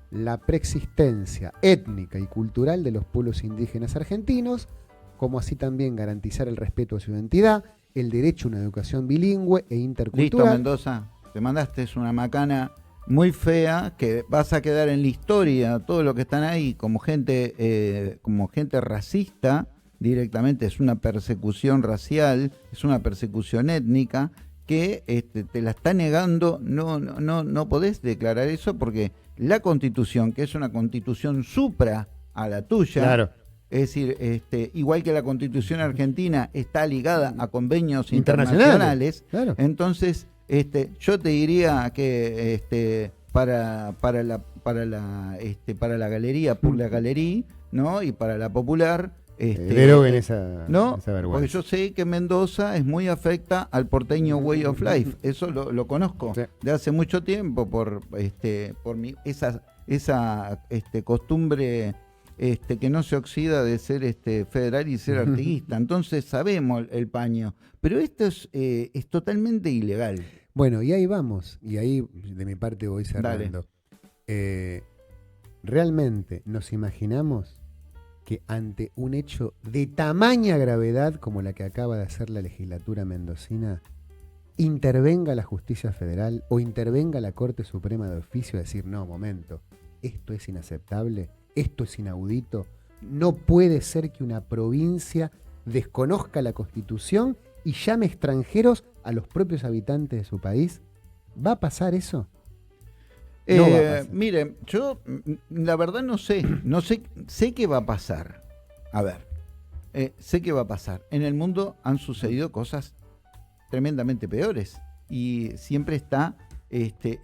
Speaker 2: la preexistencia étnica y cultural de los pueblos indígenas argentinos, como así también garantizar el respeto a su identidad, el derecho a una educación bilingüe e intercultural.
Speaker 1: Listo, Mendoza, te mandaste una macana muy fea, que vas a quedar en la historia, todos los que están ahí, como gente racista, directamente es una persecución racial, es una persecución étnica, que te la está negando, no podés declarar eso porque la Constitución, que es una Constitución supra a la tuya,
Speaker 2: claro.
Speaker 1: Es decir, igual que la Constitución argentina está ligada a convenios internacionales,
Speaker 2: claro.
Speaker 1: Entonces yo te diría que para la galería, por la galería, ¿no? Y para la popular,
Speaker 2: deroguen esa vergüenza.
Speaker 1: Porque yo sé que Mendoza es muy afecta al porteño way of life, eso lo conozco de hace mucho tiempo por esa costumbre que no se oxida de ser federal y ser artiguista. Entonces sabemos el paño, pero esto es totalmente ilegal.
Speaker 2: Bueno, y ahí vamos, y ahí de mi parte voy cerrando. ¿Realmente nos imaginamos que ante un hecho de tamaña gravedad como la que acaba de hacer la legislatura mendocina, intervenga la justicia federal o intervenga la Corte Suprema de oficio a decir, no, momento, esto es inaceptable, esto es inaudito, no puede ser que una provincia desconozca la Constitución y llame extranjeros a los propios habitantes de su país? ¿Va a pasar eso? No va a pasar.
Speaker 1: Miren, yo la verdad no sé qué va a pasar. A ver, sé qué va a pasar. En el mundo han sucedido cosas tremendamente peores y siempre está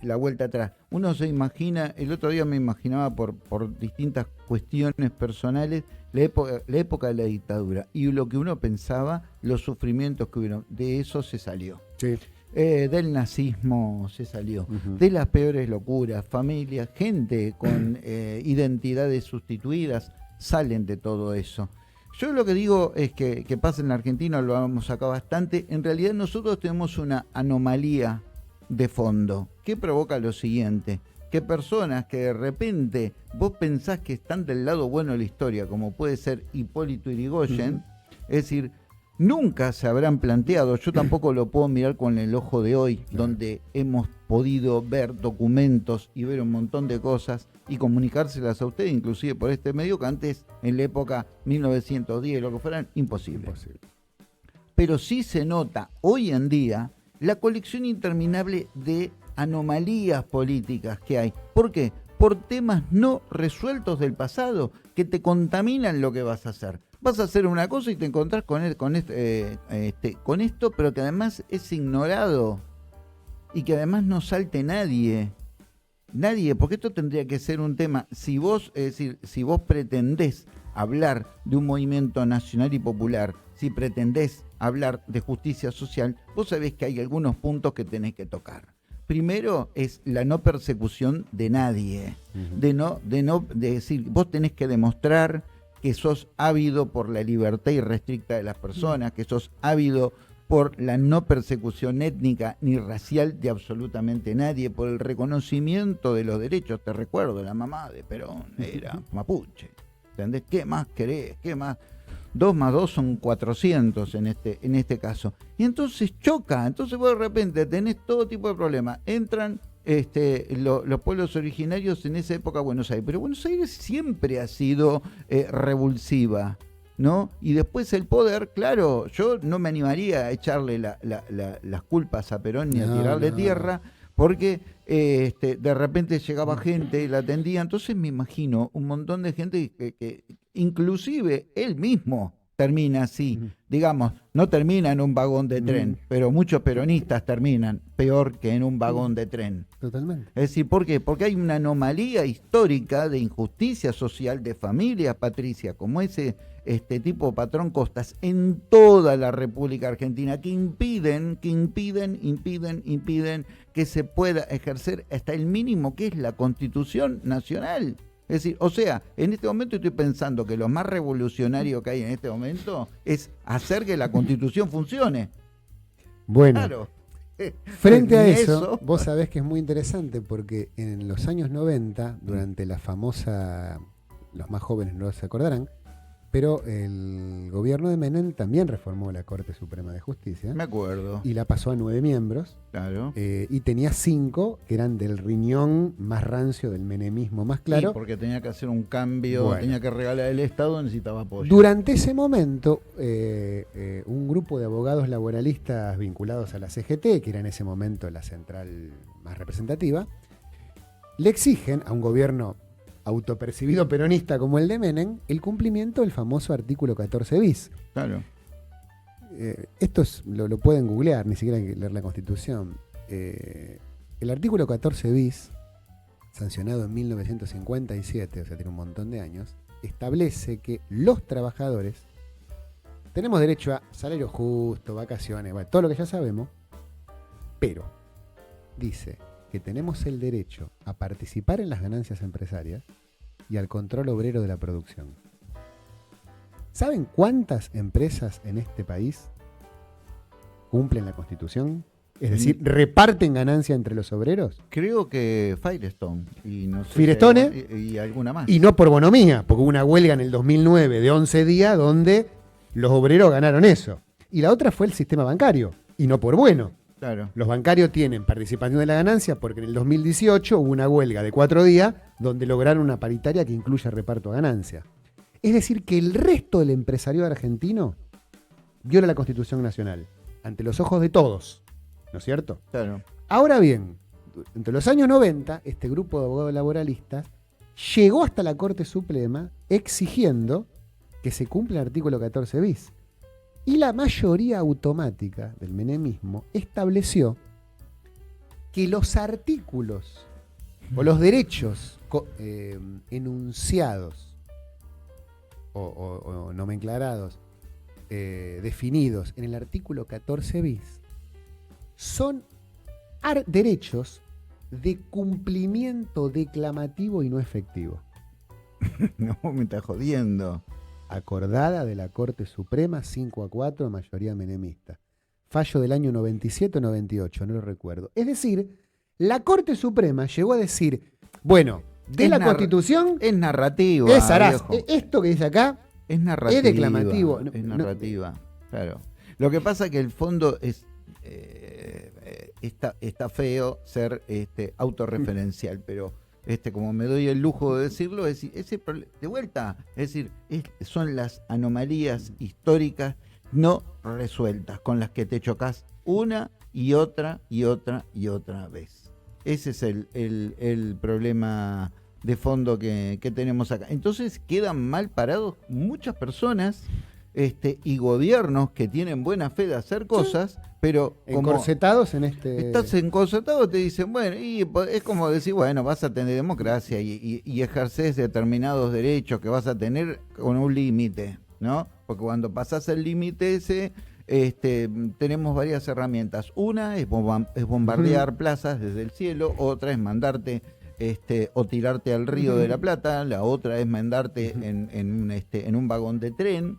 Speaker 1: la vuelta atrás. Uno se imagina, el otro día me imaginaba por distintas cuestiones personales, la época de la dictadura y lo que uno pensaba, los sufrimientos que hubieron. De eso se salió.
Speaker 2: Sí.
Speaker 1: Del nazismo se salió, de las peores locuras, familias, gente con identidades sustituidas, salen de todo eso. Yo lo que digo es que pasa en la Argentina, lo hablamos acá bastante, en realidad nosotros tenemos una anomalía de fondo, que provoca lo siguiente, que personas que de repente vos pensás que están del lado bueno de la historia, como puede ser Hipólito Yrigoyen, es decir, nunca se habrán planteado, yo tampoco lo puedo mirar con el ojo de hoy, donde hemos podido ver documentos y ver un montón de cosas y comunicárselas a ustedes, inclusive por este medio, que antes, en la época 1910, lo que fueran, imposible. Pero sí se nota hoy en día la colección interminable de anomalías políticas que hay. ¿Por qué? Por temas no resueltos del pasado que te contaminan lo que vas a hacer. Vas a hacer una cosa y te encontrás con esto, pero que además es ignorado y que además no salte nadie. Nadie, porque esto tendría que ser un tema, si vos pretendés hablar de un movimiento nacional y popular, si pretendés hablar de justicia social, vos sabés que hay algunos puntos que tenés que tocar. Primero es la no persecución de nadie, de decir, vos tenés que demostrar que sos ávido por la libertad irrestricta de las personas, que sos ávido por la no persecución étnica ni racial de absolutamente nadie, por el reconocimiento de los derechos. Te recuerdo, la mamá de Perón era mapuche. ¿Entendés? ¿Qué más querés? ¿Qué más? 2 más 2 son 400 en este entonces choca, entonces vos de repente tenés todo tipo de problemas, entran los pueblos originarios en esa época a Buenos Aires, pero Buenos Aires siempre ha sido revulsiva, ¿no? Y después el poder, claro, yo no me animaría a echarle las culpas a Perón ni a tirarle tierra, porque de repente llegaba gente y la atendía, entonces me imagino un montón de gente que inclusive él mismo termina así, digamos, no termina en un vagón de tren, pero muchos peronistas terminan peor que en un vagón de tren.
Speaker 2: Totalmente.
Speaker 1: Es decir, ¿por qué? Porque hay una anomalía histórica de injusticia social de familias, Patricia, como ese tipo patrón Costas, en toda la República Argentina, que impiden que se pueda ejercer hasta el mínimo que es la Constitución Nacional. Es decir, o sea, en este momento estoy pensando que lo más revolucionario que hay en este momento es hacer que la Constitución funcione.
Speaker 2: Bueno,
Speaker 1: claro.
Speaker 2: Frente a eso, vos sabés que es muy interesante porque en los años 90, durante la famosa, los más jóvenes no se acordarán, pero el gobierno de Menem también reformó la Corte Suprema de Justicia.
Speaker 1: Me acuerdo.
Speaker 2: Y la pasó a 9 miembros.
Speaker 1: Claro.
Speaker 2: Y tenía 5 que eran del riñón más rancio, del menemismo más claro.
Speaker 1: Sí, porque tenía que hacer un cambio, tenía que regalar el Estado, necesitaba apoyo.
Speaker 2: Durante ese momento, un grupo de abogados laboralistas vinculados a la CGT, que era en ese momento la central más representativa, le exigen a un gobierno autopercibido peronista como el de Menem, el cumplimiento del famoso artículo 14 bis.
Speaker 1: Claro.
Speaker 2: Esto lo pueden googlear, ni siquiera hay que leer la Constitución. El artículo 14 bis, sancionado en 1957, o sea, tiene un montón de años, establece que los trabajadores tenemos derecho a salario justo, vacaciones, bueno, todo lo que ya sabemos, pero dice que tenemos el derecho a participar en las ganancias empresarias y al control obrero de la producción. ¿Saben cuántas empresas en este país cumplen la Constitución? Es decir, reparten ganancia entre los obreros.
Speaker 1: Creo que Firestone y no sé
Speaker 2: Firestone
Speaker 1: y alguna más.
Speaker 2: Y no por bonomía, porque hubo una huelga en el 2009 de 11 días donde los obreros ganaron eso. Y la otra fue el sistema bancario, y no por bueno.
Speaker 1: Claro.
Speaker 2: Los bancarios tienen participación de la ganancia porque en el 2018 hubo una huelga de 4 días donde lograron una paritaria que incluye reparto de ganancia. Es decir, que el resto del empresariado argentino viola la Constitución Nacional ante los ojos de todos, ¿no es cierto?
Speaker 1: Claro.
Speaker 2: Ahora bien, entre los años 90, este grupo de abogados laboralistas llegó hasta la Corte Suprema exigiendo que se cumpla el artículo 14 bis. Y la mayoría automática del menemismo estableció que los artículos o los derechos enunciados o nomenclarados, definidos en el artículo 14 bis, son derechos de cumplimiento declamativo y no efectivo.
Speaker 1: No, me está jodiendo.
Speaker 2: Acordada de la Corte Suprema 5-4, mayoría menemista. Fallo del año 97 o 98, no lo recuerdo. Es decir, la Corte Suprema llegó a decir, bueno, de la Constitución
Speaker 1: es narrativa.
Speaker 2: Es Sarás. Esto que dice acá
Speaker 1: es narrativa.
Speaker 2: es declamativo.
Speaker 1: Es narrativa. Claro. Lo que pasa que el fondo es está feo ser autorreferencial, pero como me doy el lujo de decirlo, es decir, de vuelta, es decir, son las anomalías históricas no resueltas con las que te chocas una y otra y otra y otra vez. Ese es el problema de fondo que tenemos acá. Entonces quedan mal parados muchas personas y gobiernos que tienen buena fe de hacer cosas, pero como
Speaker 2: encorsetados en este...
Speaker 1: estás encorsetado, te dicen, bueno, y es como decir, bueno, vas a tener democracia y ejerces determinados derechos que vas a tener con un límite, ¿no? Porque cuando pasás el límite ese, tenemos varias herramientas. Una es bombardear plazas desde el cielo, otra es mandarte o tirarte al río de la Plata, la otra es mandarte en un vagón de tren,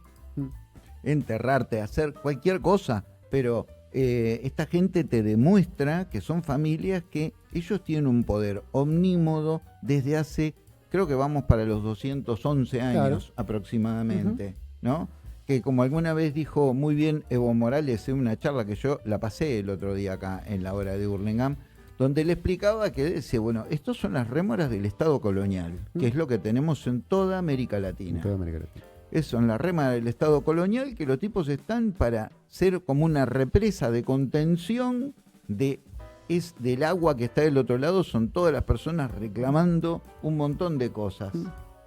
Speaker 1: enterrarte, hacer cualquier cosa, pero esta gente te demuestra que son familias que ellos tienen un poder omnímodo desde hace, creo que vamos para los 211 años aproximadamente, ¿no? Que como alguna vez dijo muy bien Evo Morales en una charla que yo la pasé el otro día acá en la hora de Hurlingham, donde le explicaba que decía, bueno, estos son las rémoras del Estado colonial, que es lo que tenemos en toda América Latina.
Speaker 2: En toda América Latina.
Speaker 1: Eso, en la rema del Estado colonial, que los tipos están para ser como una represa de contención del agua que está del otro lado, son todas las personas reclamando un montón de cosas,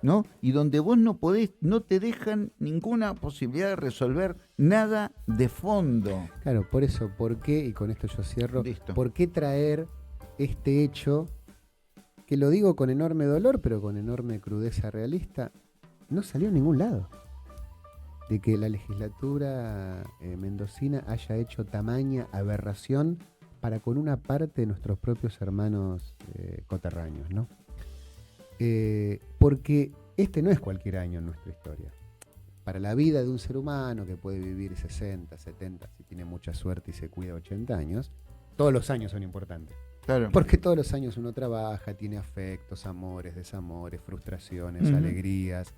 Speaker 1: ¿no? Y donde vos no te dejan ninguna posibilidad de resolver nada de fondo.
Speaker 2: Claro, por eso, ¿por qué? Y con esto yo cierro.
Speaker 1: Listo.
Speaker 2: ¿Por qué traer este hecho, que lo digo con enorme dolor, pero con enorme crudeza realista? No salió en ningún lado de que la legislatura mendocina haya hecho tamaña aberración para con una parte de nuestros propios hermanos coterráneos, ¿no? Porque este no es cualquier año en nuestra historia. Para la vida de un ser humano que puede vivir 60, 70, si tiene mucha suerte y se cuida 80 años, todos los años son importantes.
Speaker 1: Claro.
Speaker 2: Porque todos los años uno trabaja, tiene afectos, amores, desamores, frustraciones, alegrías,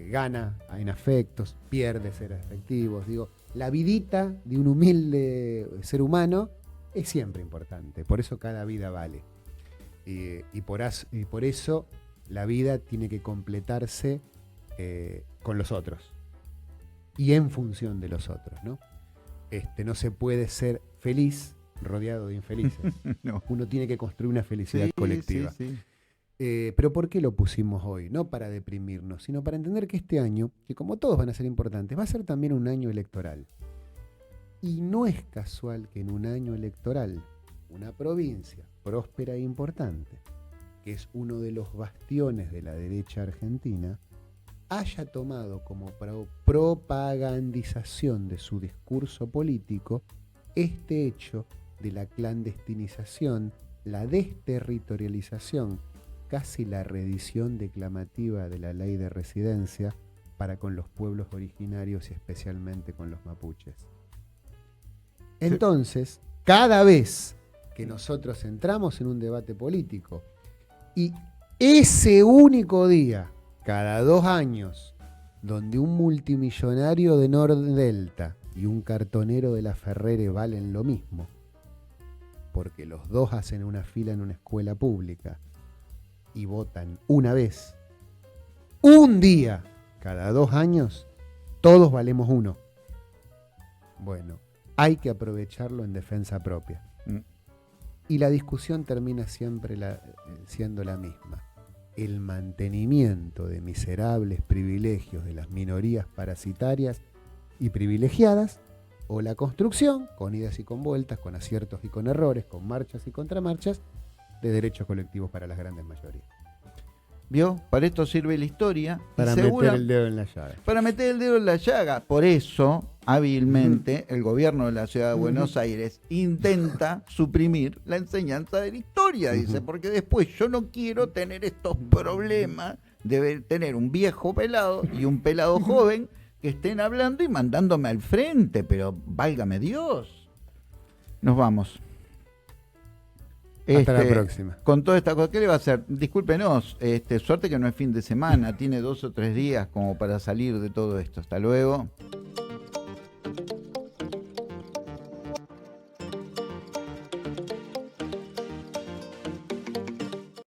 Speaker 2: gana en afectos, pierde seres afectivos. Digo, la vidita de un humilde ser humano es siempre importante, por eso cada vida vale. Y por eso la vida tiene que completarse con los otros y en función de los otros, ¿no? No se puede ser feliz rodeado de infelices.
Speaker 1: No.
Speaker 2: Uno tiene que construir una felicidad colectiva.
Speaker 1: Sí.
Speaker 2: Pero ¿por qué lo pusimos hoy? No para deprimirnos, sino para entender que este año, que como todos van a ser importantes, va a ser también un año electoral. Y no es casual que en un año electoral, una provincia próspera e importante, que es uno de los bastiones de la derecha argentina, haya tomado como propagandización de su discurso político este hecho de la clandestinización, la desterritorialización, casi la reedición declamativa de la ley de residencia para con los pueblos originarios y especialmente con los mapuches. Entonces, cada vez que nosotros entramos en un debate político y ese único día, cada 2 años, donde un multimillonario de Nordelta y un cartonero de la Ferrere valen lo mismo, porque los dos hacen una fila en una escuela pública y votan una vez, un día, cada 2 años, todos valemos 1. Bueno, hay que aprovecharlo en defensa propia. Y la discusión termina siempre siendo la misma. El mantenimiento de miserables privilegios de las minorías parasitarias y privilegiadas, o la construcción, con idas y con vueltas, con aciertos y con errores, con marchas y contramarchas, de derechos colectivos para las grandes mayorías.
Speaker 1: ¿Vio? Para esto sirve la historia.
Speaker 2: Para meter el dedo en la llaga.
Speaker 1: Para meter el dedo en la llaga. Por eso, hábilmente, el gobierno de la ciudad de Buenos Aires intenta suprimir la enseñanza de la historia, dice, porque después yo no quiero tener estos problemas de tener un viejo pelado y un pelado joven que estén hablando y mandándome al frente, pero válgame Dios. Nos vamos.
Speaker 2: Hasta la próxima.
Speaker 1: Con toda esta cosa, ¿qué le va a hacer? Discúlpenos, suerte que no es fin de semana, tiene 2 o 3 días como para salir de todo esto. Hasta luego.